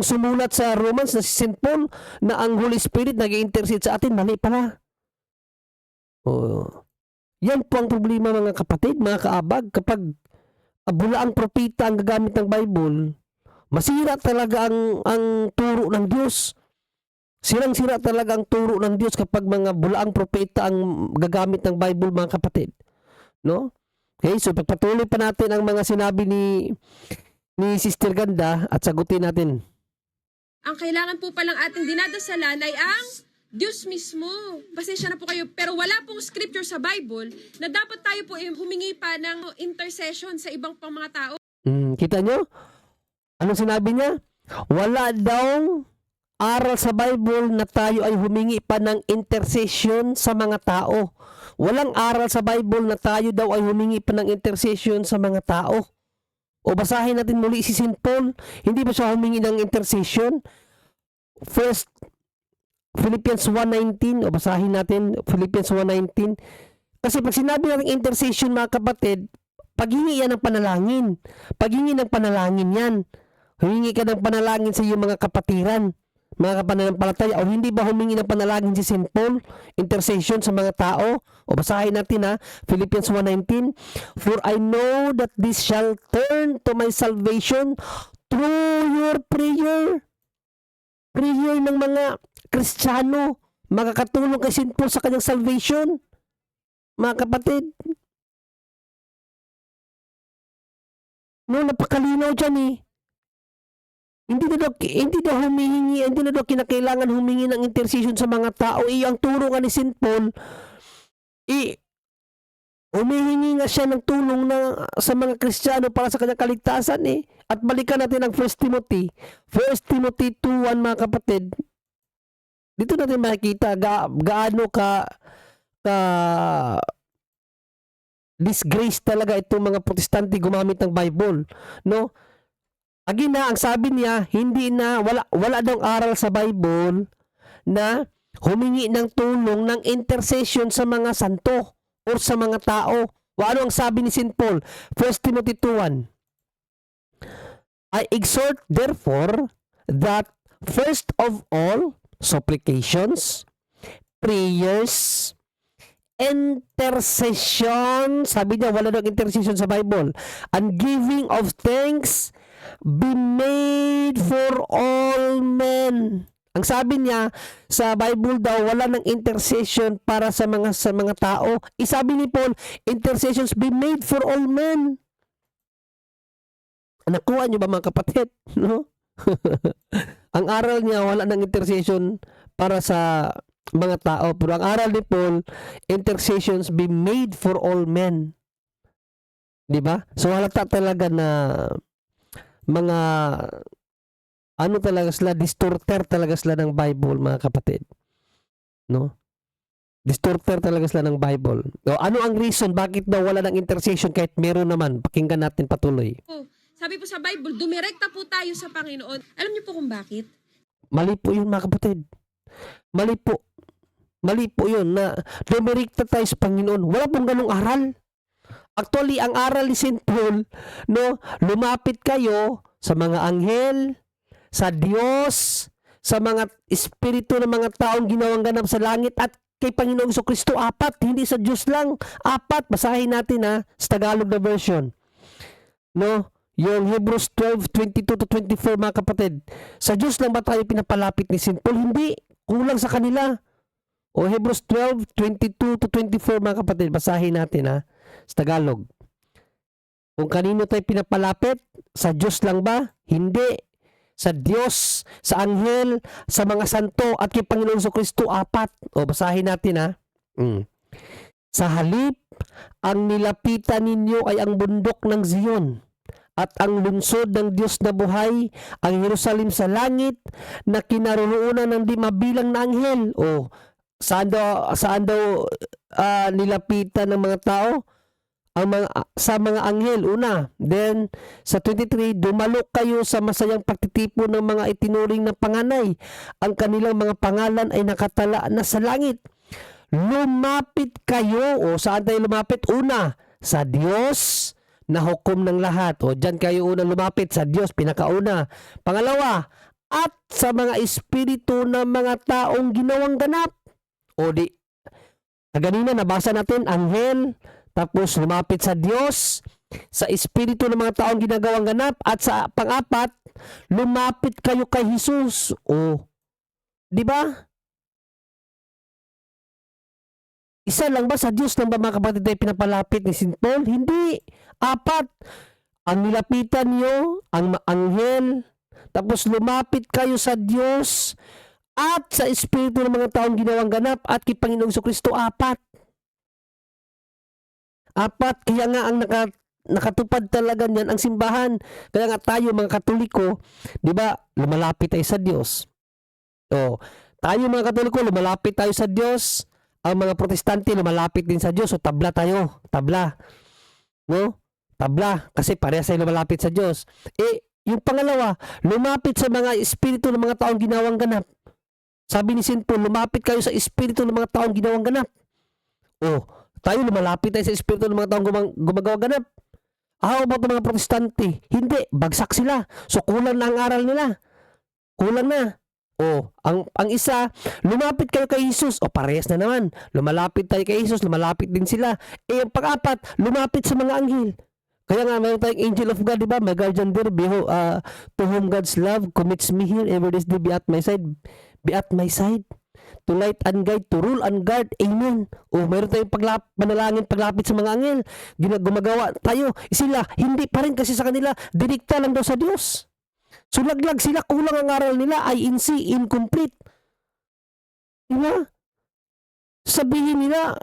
sumulat sa Romans na si St. Paul na ang Holy Spirit nag-i-intercede sa atin. Mali pala. Yan po ang problema, mga kapatid, mga kaabag. Kapag bulaang propeta ang gagamit ng Bible, masira talaga ang turo ng Diyos. Sirang-sira talaga ang turo ng Diyos kapag mga bulaang propeta ang gagamit ng Bible, mga kapatid. No? Okay, so pagpatuloy pa natin ang mga sinabi ni Sister Ganda at sagutin natin. Ang kailangan po palang ating dinadasalan ay ang Diyos mismo. Pasensya na po kayo, pero wala pong scripture sa Bible na dapat tayo po humingi pa ng intercession sa ibang pang mga tao. Kita nyo? Anong sinabi niya? Wala daw aral sa Bible na tayo ay humingi pa ng intercession sa mga tao. Walang aral sa Bible na tayo daw ay humingi pa ng intercession sa mga tao. O basahin natin muli si St. Paul. Hindi ba siya humingi ng intercession? First, Philippians 1:19. O basahin natin Philippians 1:19. Kasi pag sinabi natin intercession, mga kapatid, paghingi yan ng panalangin. Paghingi ng panalangin yan. Humingi ka ng panalangin sa iyong mga kapatiran, mga kapananampalataya. O hindi ba humingi ng panalangin si St. Paul? Intercession sa mga tao? O basahin natin Philippians 1:19. For I know that this shall turn to my salvation through your prayer. Prayer ng mga Kristiyano, makakatulong kay St. Paul sa kanyang salvation. Mga kapatid, no, napakalinaw dyan Hindi na daw kinakailangan humingi ng intercession sa mga tao. Ang turo nga ni St. Paul, humihingi nga siya ng tulong sa mga Kristiyano para sa kanyang kaligtasan At balikan natin ang 1 Timothy. 1 Timothy 2:1, mga kapatid. Dito natin makikita gaano ka disgrace talaga itong mga Protestante gumamit ng Bible, no? Again ang sabi niya, wala daw aral sa Bible na humingi ng tulong ng intercession sa mga santo o sa mga tao. O ano ang sabi ni St. Paul? 1 Timothy 2:1. I exhort therefore that first of all supplications, prayers, intercession, sabi niya wala daw intercession sa Bible, and giving of thanks be made for all men. Ang sabi niya sa Bible daw wala ng intercession para sa mga tao. Isabi ni Paul, intercessions be made for all men. Nakuha niyo ba, mga kapatid? No? Ang aral niya wala ng intercession para sa mga tao, pero ang aral ni Paul, intercessions be made for all men. 'Di ba? So halata talaga na mga talaga sila, distorter talaga sila ng Bible, mga kapatid. No? Distorter talaga sila ng Bible. O, ano ang reason bakit daw wala ng intercession kahit meron naman? Pakinggan natin patuloy. Sabi po sa Bible, dumirekta po tayo sa Panginoon. Alam niyo po kung bakit? Mali po yun, mga kapatid. Mali po. Mali po yun na dumirekta tayo sa Panginoon. Wala pong ganung aral. Actually, ang aral ni St. Paul, no, lumapit kayo sa mga anghel, sa Diyos, sa mga espiritu ng mga taong ginawang ganap sa langit at kay Panginoong Jesucristo. 4, hindi sa Diyos lang. 4, basahin natin sa Tagalog na version. No? Yung Hebrews 12:22-24, mga kapatid. Sa Diyos lang ba tayo pinapalapit ni St. Paul? Hindi. Kulang sa kanila. O Hebrews 12:22-24, mga kapatid. Basahin natin sa Tagalog. Kung kanino tayo pinapalapit, sa Diyos lang ba? Hindi. Sa Diyos, sa anghel, sa mga santo, at kay Panginoon Jesucristo, 4. O basahin natin Sa halip, ang nilapitan ninyo ay ang bundok ng Zion, at ang lungsod ng Diyos na buhay, ang Jerusalem sa langit, na kinaroroonan ng di mabilang na anghel. O, saan daw nilapitan ng mga tao? Sa mga anghel, una. Then, sa 23, dumalok kayo sa masayang pagtitipon ng mga itinuring na panganay. Ang kanilang mga pangalan ay nakatala na sa langit. Lumapit kayo. O, saan tayo lumapit? Una, sa Diyos na hukom ng lahat. O, dyan kayo unang lumapit sa Diyos, pinakauna. Pangalawa, at sa mga espiritu ng mga taong ginawang ganap. O, kanina nabasa natin, anghel, tapos lumapit sa Diyos, sa espiritu ng mga taong ginagawang ganap, at sa pang-4, lumapit kayo kay Jesus. O, di ba? Isa lang ba sa Diyos lang ba mga kapatid tayo pinapalapit ni St. Paul? Hindi. 4. Ang nilapitan niyo, ang anghel, tapos lumapit kayo sa Diyos at sa Espiritu ng mga taong ginawang ganap at kay Panginoong Kristo. 4. Kaya nga ang nakatupad talaga niyan ang simbahan. Kaya nga tayo mga Katoliko, di ba, lumalapit tayo sa Diyos. Tayo mga Katoliko, lumalapit tayo sa Diyos. Ang mga Protestante, lumalapit din sa Diyos. So, tabla tayo. Tabla. No? Tabla. Kasi parehas tayo lumalapit sa Diyos. Yung pangalawa, lumapit sa mga espiritu ng mga taong ginawang ganap. Sabi ni St. Paul, lumapit kayo sa espiritu ng mga taong ginawang ganap. Tayo lumalapit tayo sa espiritu ng mga taong gumagawa ganap. How about mga Protestante? Hindi, bagsak sila. So kulang na ang aral nila. Kulang na. Ang isa, lumapit kayo kay Jesus. Parehas na naman. Lumalapit tayo kay Jesus, lumalapit din sila. Ang pang-4, lumapit sa mga anghel. Kaya nga, mayroon tayong angel of God, di ba? My guardian there, to whom God's love commits me here, ever this day, be at my side. Be at my side. To light and guide, to rule and guard. Amen. Mayroon tayong panalangin, paglapit sa mga anghel. Gumagawa tayo. Sila, hindi pa rin kasi sa kanila, direkta lang daw sa Diyos. So laglag sila, kulang ang aral nila, INC, incomplete. Diba? Sabihin nila,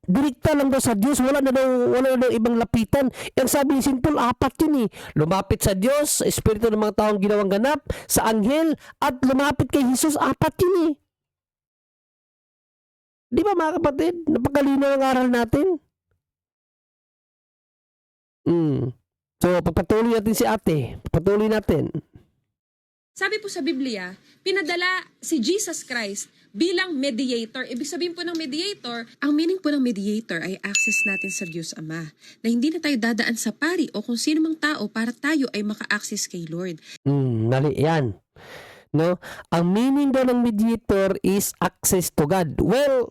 direkta lang daw sa Diyos, wala na daw ibang lapitan. Ang sabi ni St. Paul, 4 yun eh. Lumapit sa Diyos, sa espiritu ng mga taong ginawang ganap, sa anghel, at lumapit kay Jesus, 4 yun eh. Di ba mga kapatid? Napakalino ang aral natin. So, pagpatuloy natin si ate. Pagpatuloy natin. Sabi po sa Biblia, pinadala si Jesus Christ bilang mediator. Ibig sabihin po ng mediator, ang meaning po ng mediator ay access natin sa Diyos Ama. Na hindi na tayo dadaan sa pari o kung sino mang tao para tayo ay maka-access kay Lord. Mali yan. No? Ang meaning daw ng mediator is access to God. Well,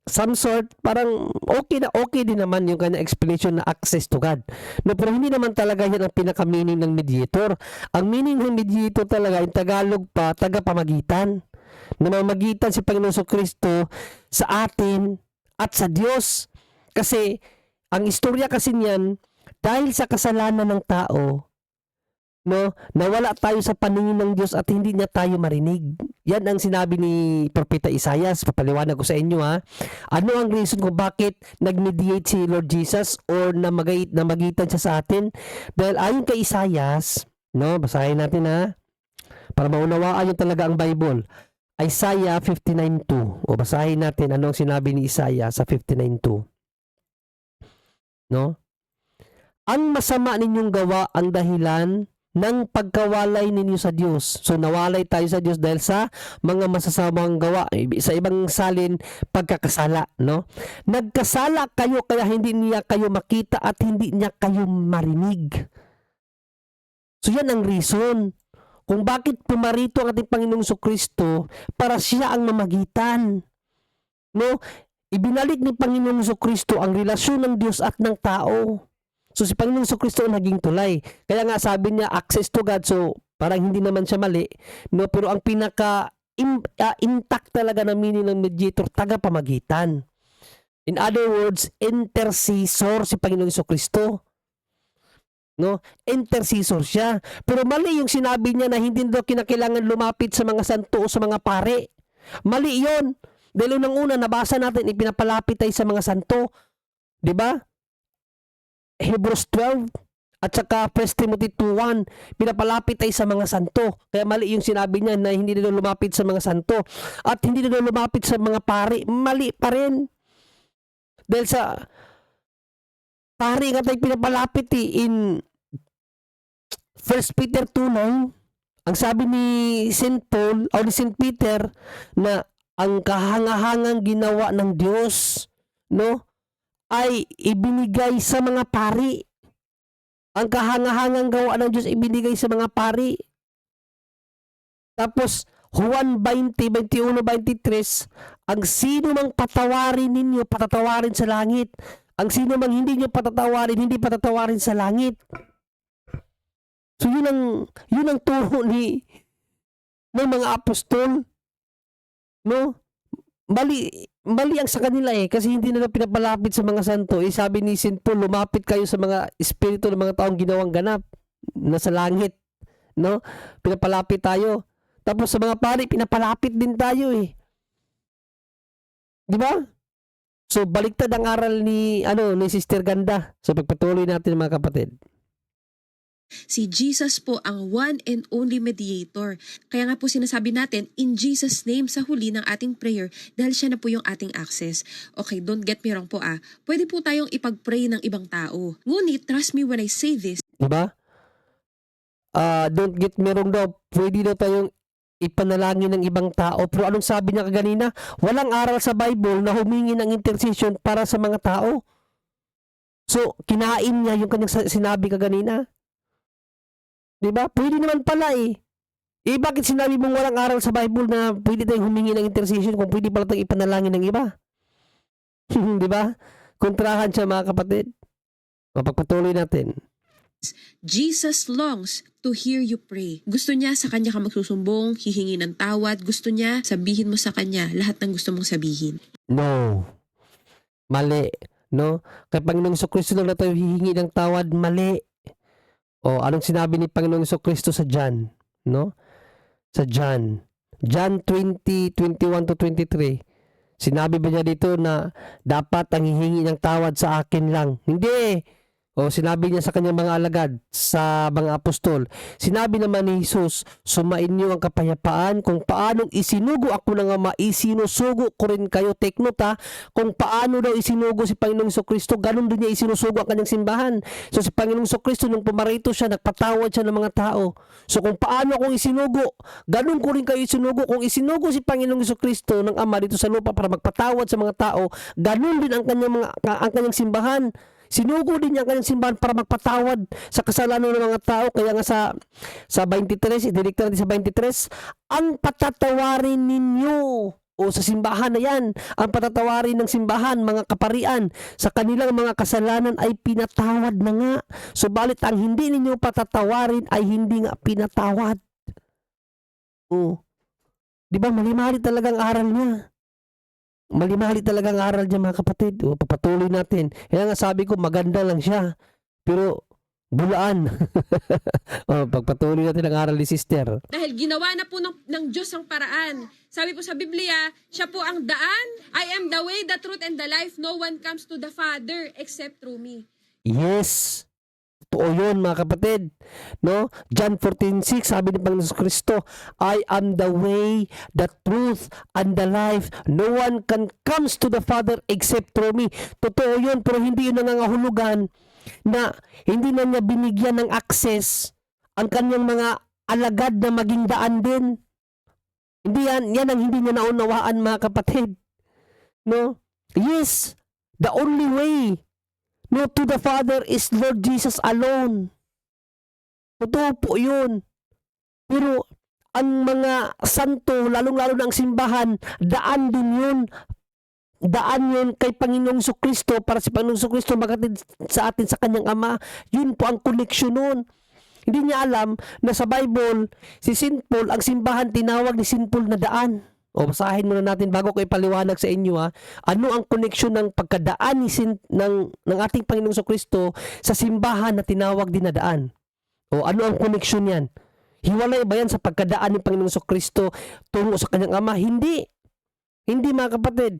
some sort, parang okay din naman yung kanya explanation na access to God. No, pero hindi naman talaga yan ang pinaka-meaning ng mediator. Ang meaning ng mediator talaga, in Tagalog pa, tagapamagitan. Namamagitan si Panginoon Kristo sa atin at sa Diyos. Kasi, ang istorya kasi niyan, dahil sa kasalanan ng tao, no, nawala tayo sa paningin ng Diyos at hindi niya tayo marinig. Yan ang sinabi ni Propeta Isaias. Papaliwanag ko sa inyo ha. Ano ang reason kung bakit nag-mediate si Lord Jesus or namagitan siya sa atin? Dahil ayon kay Isaias, no, basahin natin ha, para maunawaan yung talaga ang Bible. Isaiah 59:2. Basahin natin ano ang sinabi ni Isaiah sa 59:2. No? Ang masama ninyong gawa ang dahilan ng pagkawalay ninyo sa Diyos. So nawalay tayo sa Diyos dahil sa mga masasamang gawa. Sa ibang salin, pagkakasala, no? Nagkasala kayo kaya hindi niya kayo makita at hindi niya kayo marinig. So yan ang reason kung bakit pumarito ang ating Panginoong Kristo para siya ang mamagitan. No? Ibinalik ni Panginoong Kristo ang relasyon ng Diyos at ng tao. So si Panginoong Kristo naging tulay. Kaya nga sabi niya access to God. So parang hindi naman siya mali. No, pero ang pinaka intact talaga na meaning ng mediator, tagapamagitan. In other words, intercessor si Panginoong Kristo. No, intercessor siya. Pero mali yung sinabi niya na hindi daw kinakailangan lumapit sa mga santo o sa mga pare. Mali 'yon. Dahil unang-una nabasa natin ipinapalapit tayo sa mga santo. 'Di ba? Hebrews 12 at saka 1 Timothy 2:1, pinapalapit tayo sa mga santo. Kaya mali yung sinabi niya na hindi na lumapit sa mga santo at hindi na lumapit sa mga pari. Mali pa rin. Dahil sa pari nga tayo pinapalapit in 1 Peter 2:9, ang sabi ni St. Paul o ni St. Peter na ang kahangahangang ginawa ng Diyos, no, ay ibinigay sa mga pari. Ang kahangahangang gawa ng Diyos ibinigay sa mga pari. Tapos, Juan 20:21-23, ang sino mang patawarin ninyo, patatawarin sa langit. Ang sino mang hindi nyo patatawarin, hindi patatawarin sa langit. So, yun ang turo ng mga apostol. No? mali ang sa kanila kasi hindi nila pinapalapit sa mga santo. Sabi ni St. Paul, lumapit kayo sa mga espiritu ng mga taong ginawang ganap nasa langit, no? Pinapalapit tayo. Tapos sa mga pari, pinapalapit din tayo Di ba? So baliktad ang aral ni Sister Ganda. So pagpatuloy natin mga kapatid. Si Jesus po ang one and only mediator. Kaya nga po sinasabi natin, in Jesus' name sa huli ng ating prayer dahil siya na po yung ating access. Okay, don't get me wrong po Pwede po tayong ipag-pray ng ibang tao. Ngunit, trust me when I say this, Diba? Don't get me wrong daw. Pwede daw tayong ipanalangin ng ibang tao. Pero anong sabi niya kaganina? Walang aral sa Bible na humingi ng intercession para sa mga tao. So, kinain niya yung kanyang sinabi kaganina. Diba? Pwede naman pala bakit sinabi mong walang aral sa Bible na pwede tayong humingi ng intercession kung pwede pala tayong ipanalangin ng iba? Diba? Kontrahan siya mga kapatid. Mapagpatuloy natin. Jesus longs to hear you pray. Gusto niya sa kanya ka magsusumbong, hihingi ng tawad. Gusto niya sabihin mo sa kanya lahat ng gusto mong sabihin. No. Mali. No? Kay Panginoong Jesucristo lang na tayo hihingi ng tawad. Mali. O, anong sinabi ni Panginoong Jesucristo sa John? No? Sa John 20:21-23. Sinabi ba niya dito na dapat ang hihingi ng tawad sa akin lang? Hindi. O sinabi niya sa kanyang mga alagad, sa mga apostol. Sinabi naman ni Jesus, sumain niyo ang kapayapaan. Kung paanong isinugo ako ng Ama, isinusugo ko rin kayo. Take note kung paano daw isinugo si Panginoong Jesucristo, ganun din niya isinusugo ang kanyang simbahan. So si Panginoong Jesucristo, nung pumarito siya, nagpatawad siya ng mga tao. So kung paano akong isinugo, ganun ko rin kayo isinugo. Kung isinugo si Panginoong Jesucristo ng Ama dito sa lupa para magpatawad sa mga tao, ganun din ang kanyang simbahan. Sinugo din niya ang kanyang simbahan para magpatawad sa kasalanan ng mga tao. Kaya nga sa 23, idinikta natin sa 23, ang patatawarin ninyo o sa simbahan na yan, ang patatawarin ng simbahan, mga kaparian, sa kanilang mga kasalanan ay pinatawad na nga. Subalit ang hindi ninyo patatawarin ay hindi nga pinatawad. Di ba mali-mali talagang aral niya? Mali-mali talaga ang aral niya mga kapatid. Papatuloy natin. Kaya nga sabi ko maganda lang siya. Pero bulaan. Pagpatuloy natin ang aral ni sister. Dahil ginawa na po ng Diyos ang paraan. Sabi po sa Biblia, siya po ang daan. I am the way, the truth, and the life. No one comes to the Father except through me. Yes. Totoo yun mga kapatid. No? John 14:6, sabi ni Panginoon Jesucristo, I am the way, the truth, and the life. No one can comes to the Father except through me. Totoo yun, pero hindi yun nangangahulugan na hindi na niya binigyan ng access ang kanyang mga alagad na maging daan din. Hindi yan ang hindi niya naunawaan mga kapatid. No? Yes, the only way to the Father is Lord Jesus alone. Totoo po yun. Pero ang mga santo, lalong-lalo na ang simbahan, daan din yun. Daan yun kay Panginoong Jesucristo para si Panginoong Jesucristo magatid sa atin sa kanyang Ama. Yun po ang connection nun. Hindi niya alam na sa Bible, si St. Paul, ang simbahan tinawag ni St. Paul na daan. O basahin muna natin bago ko ipaliwanag sa inyo ano ang koneksyon ng pagkadaan ng ating Panginoong Jesucristo sa simbahan na tinawag din na daan. O ano ang koneksyon yan? Hiwalay ba yan sa pagkadaan ng Panginoong Jesucristo tungo sa kanyang Ama? Hindi. Hindi mga kapatid.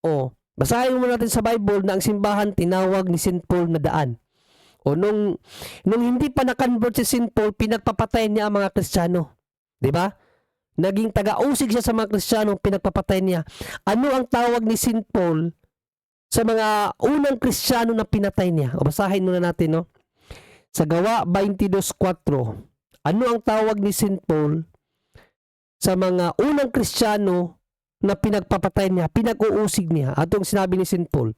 O basahin muna natin sa Bible na ang simbahan tinawag ni St. Paul na daan. O nung hindi pa na-convert si St. Paul, pinagpapatay niya ang mga Kristiyano. Diba? Naging taga-usig siya sa mga Kristiyano, pinagpapatay niya. Ano ang tawag ni St. Paul sa mga unang Kristiyano na pinatay niya? O basahin muna natin, no? Sa Gawa 22:4. Ano ang tawag ni St. Paul sa mga unang Kristiyano na pinagpapatay niya, pinag-uusig niya? Atong sinabi ni St. Paul,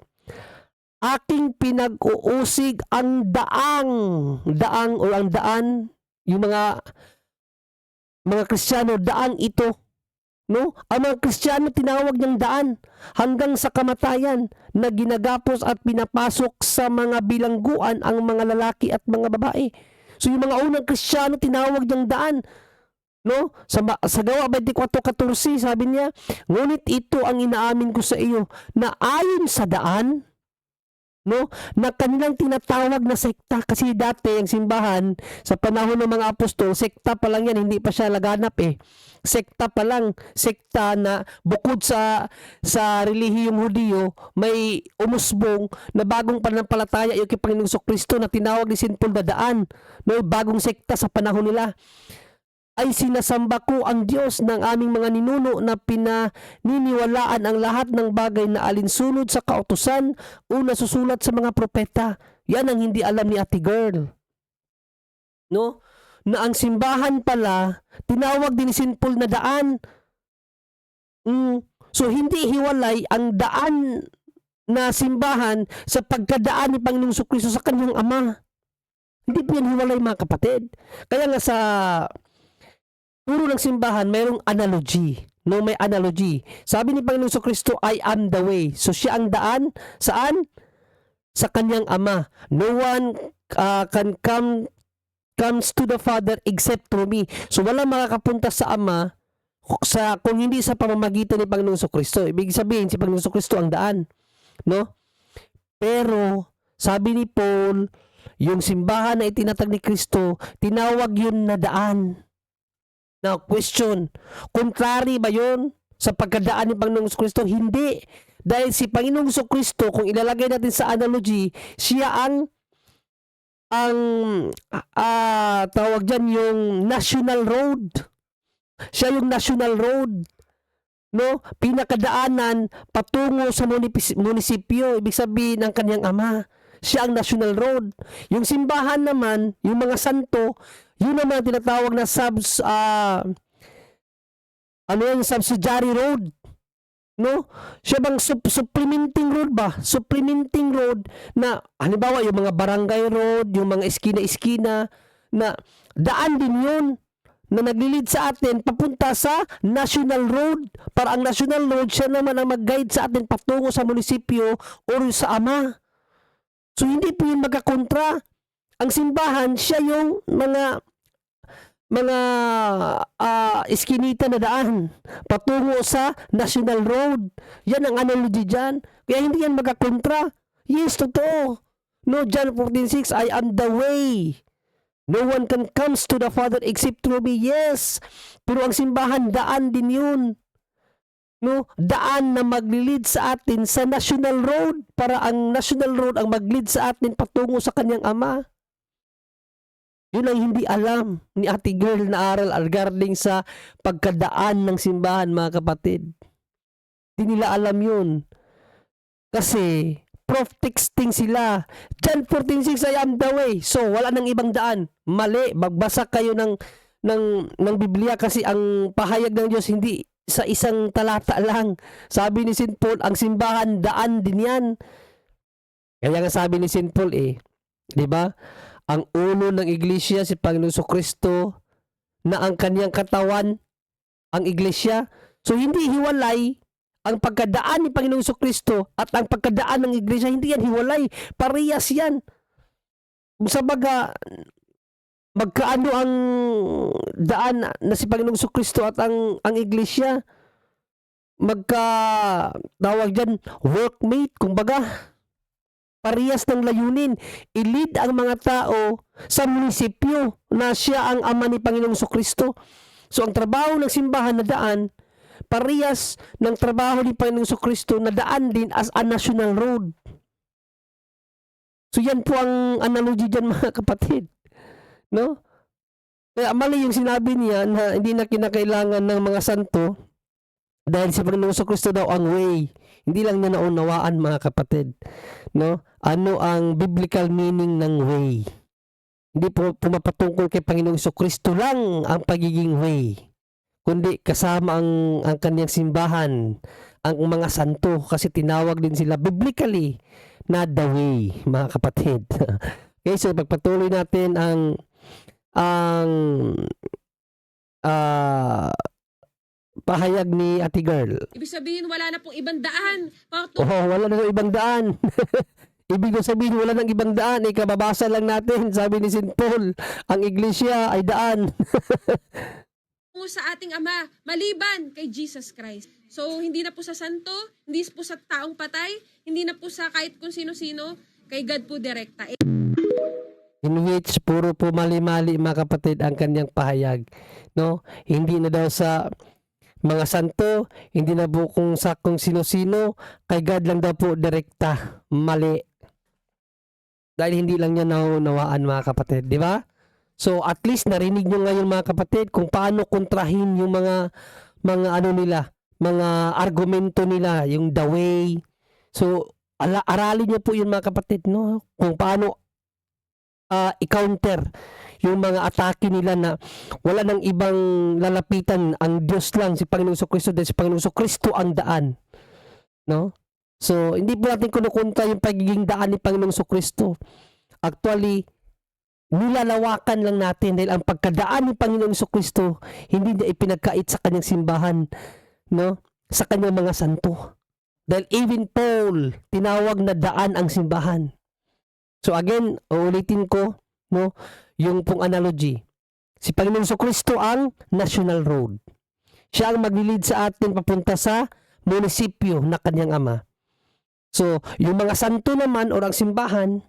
aking pinag-uusig ang daang o ang daan, yung mga Kristiyano, daang ito. No? Ang mga Kristiyano tinawag niyang daan hanggang sa kamatayan na ginagapos at pinapasok sa mga bilangguan ang mga lalaki at mga babae. So yung mga unang Kristiyano tinawag niyang daan. No? Sa Gawa 24:14 sabi niya, ngunit ito ang inaamin ko sa iyo na ayon sa daan, no, na kanilang tinatawag na sekta, kasi dati ang simbahan sa panahon ng mga apostol, sekta pa lang yan, hindi pa siya laganap sekta pa lang, sekta na bukod sa relihiyong Hudiyo, may umusbong na bagong pananampalataya yung kay Panginoong Kristo na tinawag ni St. Paul na daan, no, bagong sekta sa panahon nila. Ay sinasamba ko ang Diyos ng aming mga ninuno na pinaniniwalaan ang lahat ng bagay na alinsunod sa kautusan o nasusulat sa mga propeta. Yan ang hindi alam ni Ate Girl. No? Na ang simbahan pala, tinawag din ni St. Paul na daan. So hindi hiwalay ang daan na simbahan sa pagkadaan ni Panginoong Kristo sa kanyang Ama. Hindi po yan hiwalay, mga kapatid. Kaya nga sa puro ng simbahan, mayroong analogy. No, may analogy. Sabi ni Panginoong Kristo, I am the way. So siya ang daan. Saan? Sa kanyang Ama. No one comes to the Father except through me. So wala makakapunta sa Ama kung hindi sa pamamagitan ni Panginoong Kristo. Ibig sabihin, si Panginoong Kristo ang daan. No? Pero, sabi ni Paul, yung simbahan na itinatag ni Kristo, tinawag yun na daan. Now, question, contrary ba yun sa pagkadaan ni Panginoong Kristo? Hindi. Dahil si Panginoong Kristo, kung ilalagay natin sa analogy, siya ang tawag dyan yung national road. Siya yung national road. No? Pinakadaanan patungo sa munisipyo, ibig sabihin ng kanyang Ama. Siya ang national road. Yung simbahan naman, yung mga santo, yun naman tinatawag na subsidiary road. No? Siya bang supplementing road ba? Supplementing road na, halimbawa, yung mga barangay road, yung mga eskina-eskina, na daan din yun na naglilid sa atin papunta sa national road. Para ang national road, siya naman ang mag-guide sa atin patungo sa munisipyo o sa Ama. So, hindi po yun magkakontra. Ang simbahan, siya yung mga iskinita na daan patungo sa national road. Yan ang analogy dyan. Kaya hindi yan magkakontra. Yes, totoo. No, John 14:6, I am the way. No one can comes to the Father except through me. Yes. Pero ang simbahan, daan din yun. No, daan na maglilid sa atin sa national road para ang national road ang maglid sa atin patungo sa kanyang Ama. Yun ang hindi alam ni Ate Girl na aral regarding sa pagkadaan ng simbahan, mga kapatid. Hindi nila alam yun. Kasi proof texting sila. John 14:6, I am the way. So wala nang ibang daan. Mali, magbasa kayo ng Biblia kasi ang pahayag ng Diyos hindi sa isang talata lang. Sabi ni St. Paul, ang simbahan, daan din yan. Kaya nga sabi ni St. Paul di ba? Ang ulo ng iglesia, si Panginoong Kristo, na ang kanyang katawan, ang iglesia. So, hindi hiwalay ang pagkadaan ni Panginoong Kristo at ang pagkadaan ng iglesia. Hindi yan hiwalay. Parehas yan. Kung sa baga, magkaano ang daan na si Panginoong Kristo at ang iglesia, tawag dyan, workmate, kumbaga, parehas ng layunin, i-lead ang mga tao sa munisipyo na siya ang Ama ni Panginoong Kristo. So ang trabaho ng simbahan na daan, parehas ng trabaho ni Panginoong Kristo na daan din as a national road. So yan po ang analogy dyan, mga kapatid. No? Kaya mali yung sinabi niya na hindi na kinakailangan ng mga santo dahil si Panginoong Kristo daw ang way. Hindi lang na naunawaan, mga kapatid. No? Ano ang biblical meaning ng way? Hindi po pumapatungkol kay Panginoong Kristo lang ang pagiging way. Kundi kasama ang kanyang simbahan, ang mga santo, kasi tinawag din sila biblically na the way, mga kapatid. Okay, so pagpatuloy natin ang pahayag ni Ate Girl. Ibig sabihin, wala na pong ibang daan. Wala na ibang daan. Ibig sabihin, wala nang ibang daan. Kababasa lang natin, sabi ni St. Paul, ang iglesia ay daan. sa ating Ama, maliban kay Jesus Christ. So, hindi na po sa santo, hindi po sa taong patay, hindi na po sa kahit kung sino-sino, kay God po direkta. In which puro po mali-mali mga kapatid ang kanyang pahayag, no? Hindi na daw sa mga santo, hindi na po kung sa kung sino-sino, kay God lang daw po direkta. Mali. Dahil hindi lang niya naunawaan mga kapatid, di ba? So at least narinig nyo ngayon mga kapatid kung paano kontrahin yung mga ano nila, mga argumento nila, yung the way. So aralin nyo po yun mga kapatid, no? Kung paano i-counter yung mga atake nila na wala nang ibang lalapitan, ang Diyos lang, si Panginoong Kristo, dahil si Panginoong Kristo ang daan, no? So hindi po natin kinukontra yung pagiging daan ni Panginoong Kristo. Actually, nilalawakan lang natin dahil ang pagkadaan ni Panginoong Kristo hindi niya ipinagkait sa kanyang simbahan, no? Sa kanyang mga santo. Dahil even Paul tinawag na daan ang simbahan. So again, uulitin ko, no, yung pong analogy. Si Panginoong Kristo ang national road. Siya ang maglilid sa atin papunta sa munisipyo na kanyang Ama. So, yung mga santo naman o ang simbahan,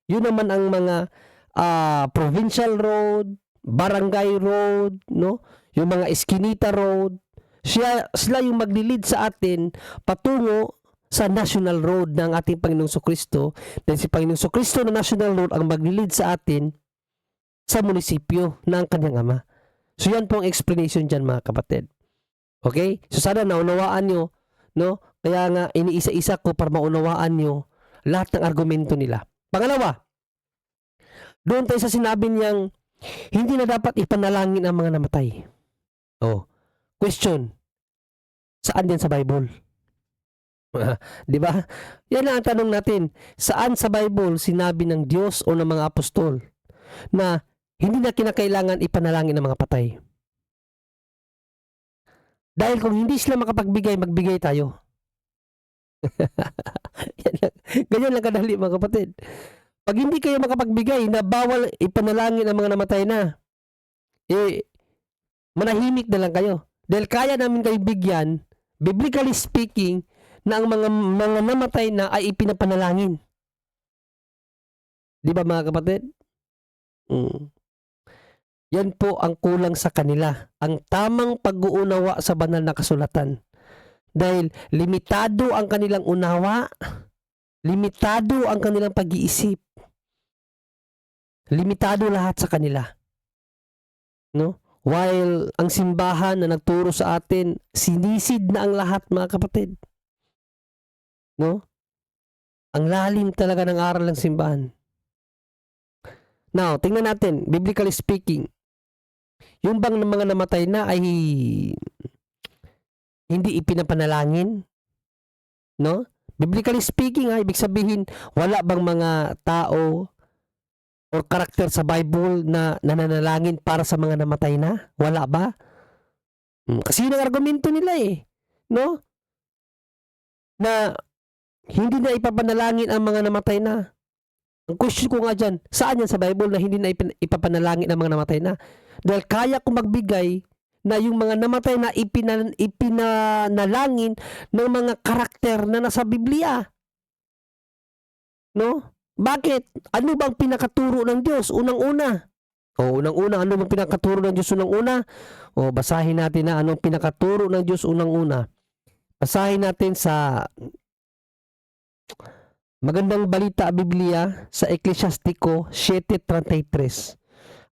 yun naman ang mga provincial road, barangay road, no? Yung mga eskinita road. Sila yung maglilid sa atin patungo sa national road ng ating Panginoong Kristo. Dahil si Panginoong Kristo na national road ang maglilid sa atin sa munisipyo ng kanyang Ama. So yan po ang explanation dyan mga kapatid. Okay? So sana naunawaan nyo, no? Kaya nga iniisa-isa ko para maunawaan nyo lahat ng argumento nila. Pangalawa, doon tayo sa sinabi niyang hindi na dapat ipanalangin ang mga namatay. Oh, question. Saan din sa Bible? Di ba? Yan ang tanong natin. Saan sa Bible sinabi ng Diyos o ng mga apostol na hindi na kinakailangan ipanalangin ang mga patay? Dahil kung hindi sila makapagbigay, magbigay tayo. Ganyan lang kadali mga kapatid. Pag hindi kayo makapagbigay na bawal ipanalangin ang mga namatay na, manahimik na lang kayo. Dahil kaya namin kayo bigyan, biblically speaking, na ang mga namatay na ay ipinapanalangin. Di ba mga kapatid? Yan po ang kulang sa kanila. Ang tamang pag-uunawa sa banal na kasulatan. Dahil limitado ang kanilang unawa, limitado ang kanilang pag-iisip. Limitado lahat sa kanila. No? While ang simbahan na nagturo sa atin, sinisid na ang lahat mga kapatid. No? Ang lalim talaga ng aral ng simbahan. Now, tingnan natin, biblically speaking, yung bang mga namatay na ay hindi ipinapanalangin? No? Biblically speaking, ibig sabihin, wala bang mga tao o karakter sa Bible na nananalangin para sa mga namatay na? Wala ba? Kasi yun ang argumento nila no? Na hindi na ipapanalangin ang mga namatay na. Ang question ko nga dyan, saan yan sa Bible na hindi na ipapanalangin ang mga namatay na? Dahil kaya kong magbigay na yung mga namatay na ipinanalangin ng mga karakter na nasa Biblia. No? Bakit? Ano bang pinakaturo ng Diyos? Unang-una. Unang-una, ano bang pinakaturo ng Diyos unang-una? Basahin natin na anong pinakaturo ng Diyos unang-una. Basahin natin sa Magandang Balita Biblia sa Ecclesiastico 7:33.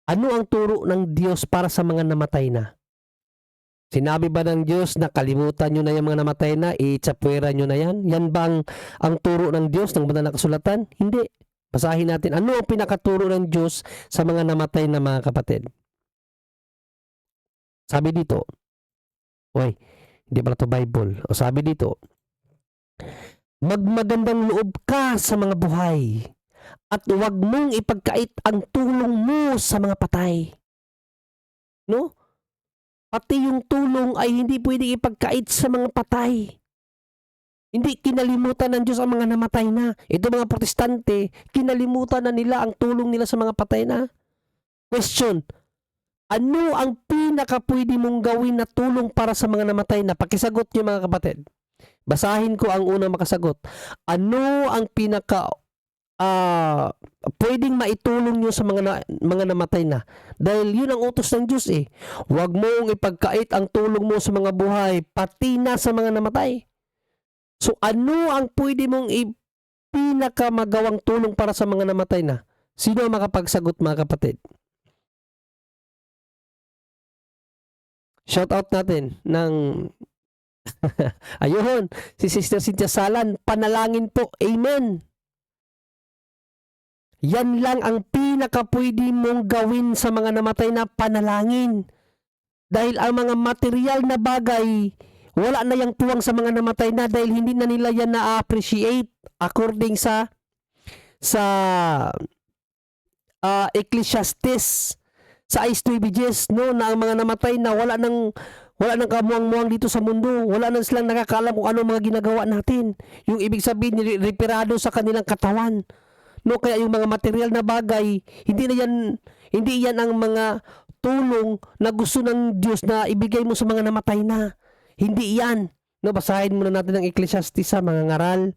Ano ang turo ng Diyos para sa mga namatay na? Sinabi ba ng Diyos na kalimutan nyo na yung mga namatay na, itsapwera nyo na yan? Yan ba ang turo ng Diyos ng banal na kasulatan? Hindi. Basahin natin. Ano ang pinakaturo ng Diyos sa mga namatay na mga kapatid? Sabi dito, hindi pala to Bible. Sabi dito, magmagandang loob ka sa mga buhay at huwag mong ipagkait ang tulong mo sa mga patay. No? Pati yung tulong ay hindi pwedeng ipagkait sa mga patay. Hindi kinalimutan ng Diyos ang mga namatay na. Ito mga protestante, kinalimutan na nila ang tulong nila sa mga patay na. Question, Ano ang pinaka pwede mong gawin na tulong para sa mga namatay na? Pakisagot niyo mga kapatid. Basahin ko ang unang makasagot. Ano ang pinaka pwedeng maitulong nyo sa mga namatay na? Dahil yun ang utos ng Diyos eh. Huwag mong ipagkait ang tulong mo sa mga buhay, pati na sa mga namatay. So ano ang pwede mong pinakamagawang tulong para sa mga namatay na? Sino ang makapagsagot mga kapatid? Shout out natin ng ayun, si Sister Cynthia Salan, panalangin po. Amen. Yan lang ang pinaka pwede mong gawin sa mga namatay na, panalangin. Dahil ang mga material na bagay, wala na yang tuwang sa mga namatay na dahil hindi na nila yan na-appreciate according sa Ecclesiastes sa Ais 9:10, no, na ang mga namatay na wala nang kamuang-muang dito sa mundo. Wala nang silang nakakaalam kung ano mga ginagawa natin. Yung ibig sabihin, reparado sa kanilang katawan. No, kaya yung mga material na bagay, hindi yan ang mga tulong na gusto ng Diyos na ibigay mo sa mga namatay na. Hindi yan. No, basahin muna natin ang Ecclesiastes sa mga ngaral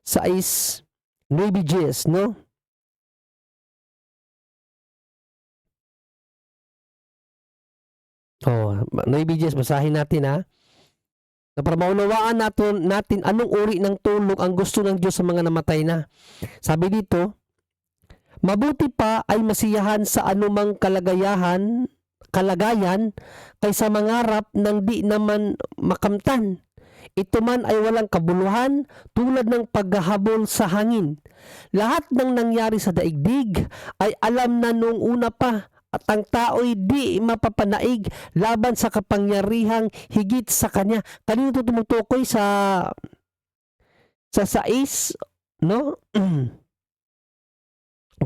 sa Ais 9:10, no? Oh, 9:10, basahin natin ha. Na para maunawaan natin anong uri ng tulong ang gusto ng Diyos sa mga namatay na. Sabi dito, mabuti pa ay masiyahan sa anumang kalagayan kaysa mangarap ng di naman makamtan. Ito man ay walang kabuluhan tulad ng paghahabol sa hangin. Lahat ng nangyari sa daigdig ay alam na noong una pa, at ang tao'y di mapapanaig laban sa kapangyarihang higit sa kanya. Kanino ito tumutukoy sa 6, no?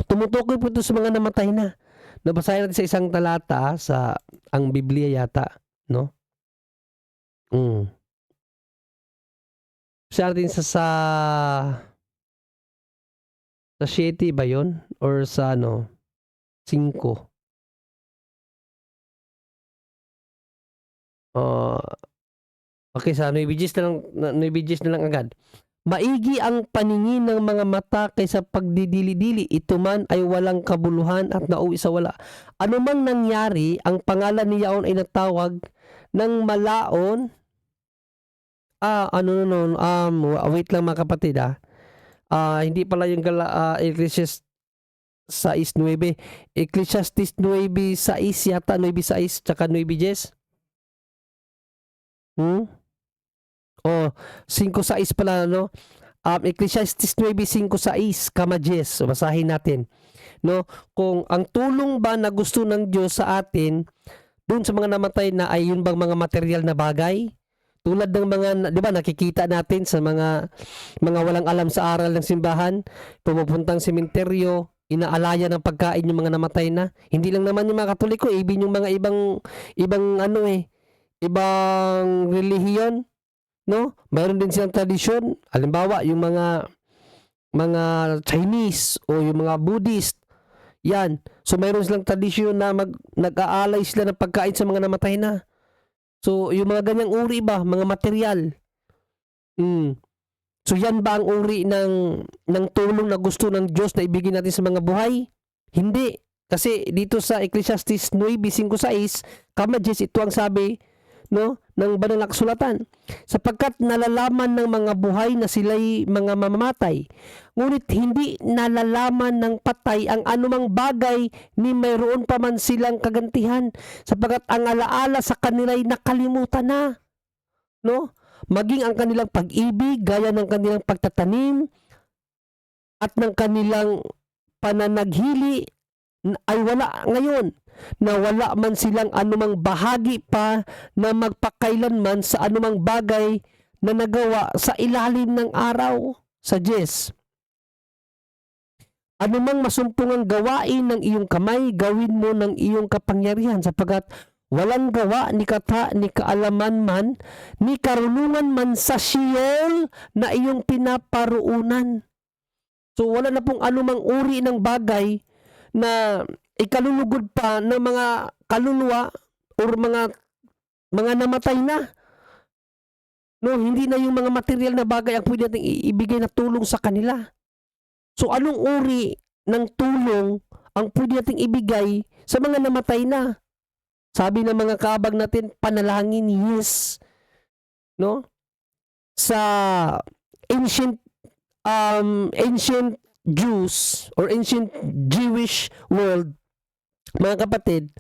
Tumutukoy po ito sa mga namatay na. Nabasahin natin sa isang talata sa ang Biblia yata, no? Sa atin sa 7 ba yun? Or sa 5? Okay, sa 9:10 na lang agad. Maigi ang paningin ng mga mata kaysa pagdidili-dili. Ito man ay walang kabuluhan at nauwi sa wala. Ano mang nangyari, ang pangalan ni Yaon ay natawag ng malaon. Wait lang mga kapatid hindi pala yung Ecclesiastes 6:9. Ecclesiastes 9:6 yata, 9:6 tsaka 9:10. 5:6 pala, no? Ecclesiastes 9:5-6, kamajes. So, basahin natin, no? Kung ang tulong ba na gusto ng Diyos sa atin dun sa mga namatay na ay yun bang mga material na bagay? Tulad ng mga, di ba, nakikita natin sa mga walang alam sa aral ng simbahan, pumupuntang sementeryo, inaalaya ng pagkain yung mga namatay na. Hindi lang naman yung mga Katoliko, even yung mga ibang ibang relihiyon, no? Mayroon din silang tradisyon. Halimbawa, yung mga Chinese o yung mga Buddhist, yan. So mayroon silang tradisyon na nag-aalay sila ng pagkain sa mga namatay na. So yung mga ganyang uri ba, mga material. So yan ba ang uri ng tulong na gusto ng Diyos na ibigay natin sa mga buhay? Hindi. Kasi dito sa Ecclesiastes 9:5-6, kamajes, ito ang sabi, no, ng banal na kasulatan, sapagkat nalalaman ng mga buhay na sila'y mga mamamatay, ngunit hindi nalalaman ng patay ang anumang bagay ni mayroon pa man silang kagantihan, sapagkat ang alaala sa kanila'y nakalimutan na, no? Maging ang kanilang pag-ibig gaya ng kanilang pagtatanim at ng kanilang pananaghili ay wala ngayon, na wala man silang anumang bahagi pa na magpakailanman sa anumang bagay na nagawa sa ilalim ng araw. Sa 10, anumang masumpungang gawain ng iyong kamay, gawin mo ng iyong kapangyarihan, sapagkat walang gawa ni kata ni kaalaman man ni karunungan man sa Sheol na iyong pinaparuunan. So wala na pong anumang uri ng bagay na ikalulugod pa ng mga kaluluwa or mga namatay na. No, hindi na yung mga material na bagay ang pwede nating ibigay na tulong sa kanila. So anong uri ng tulong ang pwede nating ibigay sa mga namatay na? Sabi ng mga kaabag natin, panalangin, yes. No? Sa ancient Jews or ancient Jewish world, mga kapatid,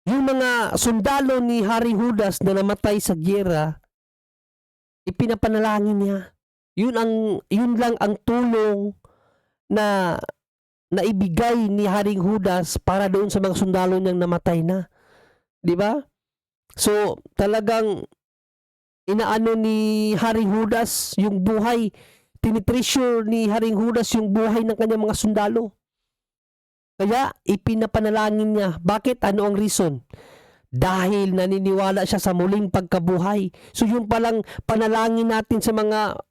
yung mga sundalo ni Haring Judas na namatay sa giyera, ipinapanalangin niya. Yun lang ang tulong na naibigay ni Haring Judas para doon sa mga sundalo niyang namatay na. 'Di ba? So, talagang inaano ni Haring Judas yung buhay. Tinitreasure ni Haring Judas yung buhay ng kanyang mga sundalo. Kaya ipinapanalangin niya. Bakit? Ano ang reason? Dahil naniniwala siya sa muling pagkabuhay. So yung palang panalangin natin sa mga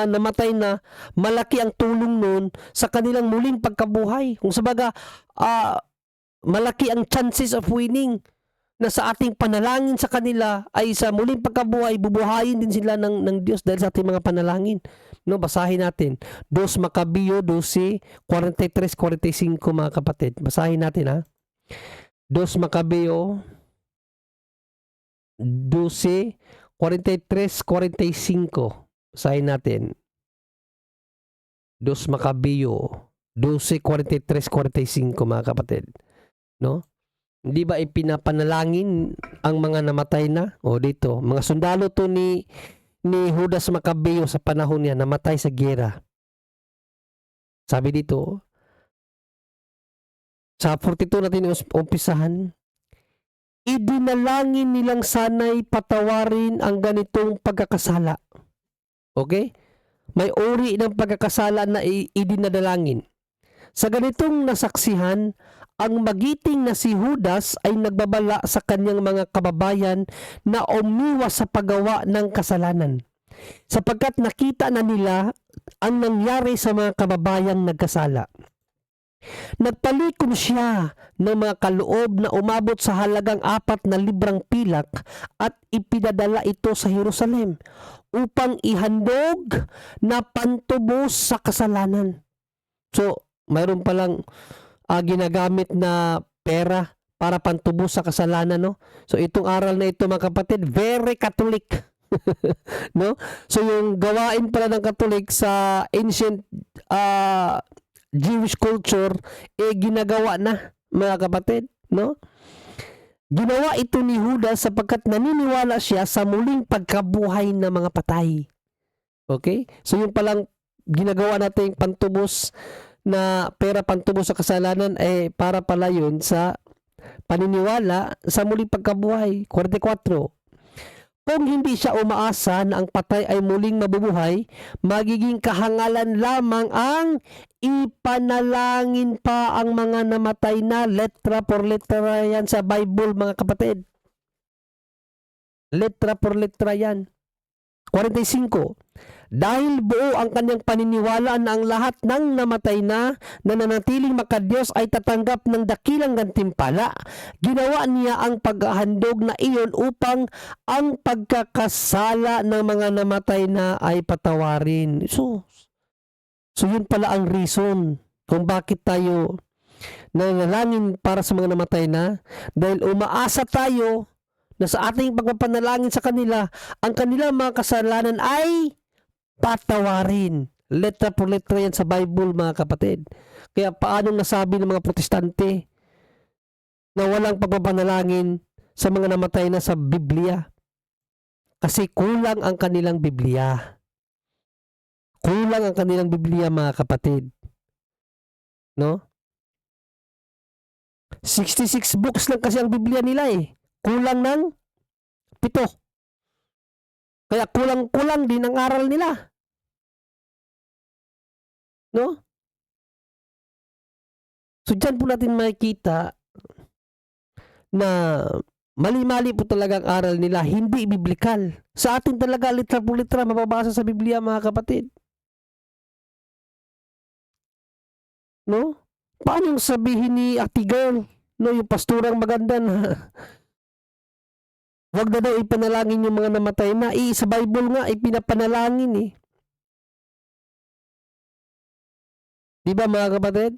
namatay na, malaki ang tulong nun sa kanilang muling pagkabuhay. Kung sabaga, malaki ang chances of winning na sa ating panalangin sa kanila ay sa muling pagkabuhay, bubuhayin din sila ng Diyos dahil sa ating mga panalangin. No, basahin natin. 2 Macabeo 12:43-45, mga kapatid. Basahin natin, ha. 2 Macabeo 12:43-45. Basahin natin. 2 Macabeo 12:43-45, mga kapatid. No? Hindi ba ipinapanalangin ang mga namatay na? O dito, mga sundalo to ni Judas Macabeo sa panahon niya, namatay sa giyera. Sabi dito, sa 42 natin umpisahan, idinalangin nilang sana'y patawarin ang ganitong pagkakasala. Okay? May uri ng pagkakasala na idinadalangin. Sa ganitong nasaksihan, ang magiting na si Judas ay nagbabala sa kanyang mga kababayan na umiwas sa paggawa ng kasalanan, sapagkat nakita na nila ang nangyari sa mga kababayang nagkasala. Nagpalikom siya ng mga kaloob na umabot sa halagang 4 librang pilak at ipinadala ito sa Jerusalem upang ihandog na pantubos sa kasalanan. So, mayroon palang ginagamit na pera para pantubos sa kasalanan, no? So itong aral na ito, mga kapatid, very Catholic. No? So yung gawain pala ng Catholic sa ancient Jewish culture, ginagawa na, mga kapatid, no? Ginawa ito ni Judas sapagkat naniniwala siya sa muling pagkabuhay ng mga patay. Okay? So yung palang ginagawa natin pantubos na pera, pantubos sa kasalanan, para pala yun sa paniniwala sa muling pagkabuhay. 44. Kung hindi siya umaasa na ang patay ay muling mabubuhay, magiging kahangalan lamang ang ipanalangin pa ang mga namatay na. Letra por letra yan sa Bible, mga kapatid. Letra por letra yan. 45. Dahil buo ang kanyang paniniwala na ang lahat ng namatay na nananatiling makadiyos ay tatanggap ng dakilang gantimpala, ginawa niya ang paghahandog na iyon upang ang pagkakasala ng mga namatay na ay patawarin. So yun pala ang reason kung bakit tayo nanalangin para sa mga namatay na, dahil umaasa tayo na sa ating pagpapanalangin sa kanila, ang kanilang mga kasalanan ay patawarin. Letra por letra yan sa Bible, mga kapatid. Kaya paano nasabi ng mga protestante na walang pagpapanalangin sa mga namatay na sa Biblia? Kasi kulang ang kanilang Biblia. Kulang ang kanilang Biblia, mga kapatid. No? 66 books lang kasi ang Biblia nila eh. Kulang ng 7. Kaya kulang din ang aral nila. No? So dyan po natin makikita na mali-mali po talaga ang aral nila, hindi biblikal. Sa atin talaga, litra po litra, mababasa sa Biblia, mga kapatid. No? Paano yung sabihin ni Ate Girl, no, yung pasturang maganda na wag na daw ipanalangin yung mga namatay na sa Bible nga ipinapanalangin eh. Di ba mga kapatid?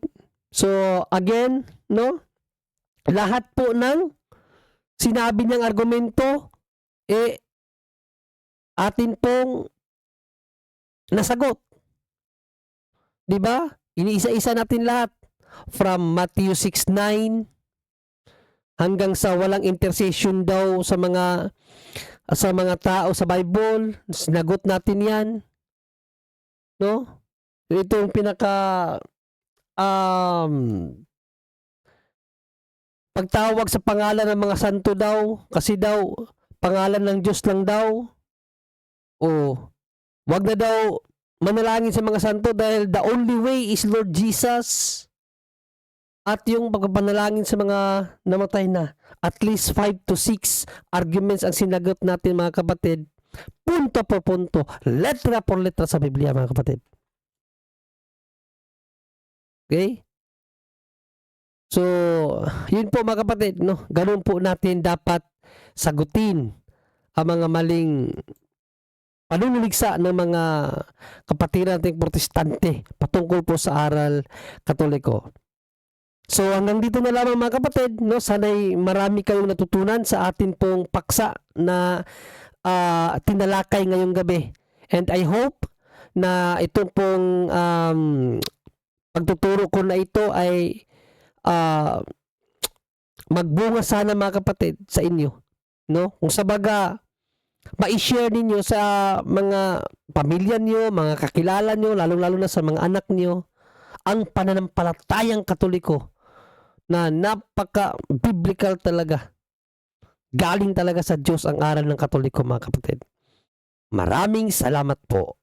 So again, no? Lahat po ng sinabi niyang argumento atin pong nasagot. Di ba? Iniisa-isa natin lahat. From Matthew 6:9 hanggang sa walang intercession daw sa mga tao sa Bible, sinagot natin 'yan. No? Ito yung pinaka pagtawag sa pangalan ng mga santo daw, kasi daw pangalan ng Diyos lang daw. O wag na daw manalangin sa mga santo dahil the only way is Lord Jesus. At yung pagpapanalangin sa mga namatay na, at least 5 to 6 arguments ang sinagot natin mga kapatid, punto por punto, letra por letra sa Biblia mga kapatid. Okay? So, yun po mga kapatid, no? Ganun po natin dapat sagutin ang mga maling panunuligsa ng mga kapatiran nating protestante patungkol po sa aral katoliko. So hanggang dito na lamang mga kapatid, no? Sana'y marami kayong natutunan sa atin pong paksa na tinalakay ngayong gabi. And I hope na itong pong pagtuturo ko na ito ay magbunga sana mga kapatid sa inyo, no? Kung sa baga ma-share ninyo sa mga pamilya niyo, mga kakilala niyo, lalong-lalo na sa mga anak niyo, ang pananampalatayang Katoliko na napaka-biblical talaga. Galing talaga sa Diyos ang aral ng Katoliko mga kapatid. Maraming salamat po.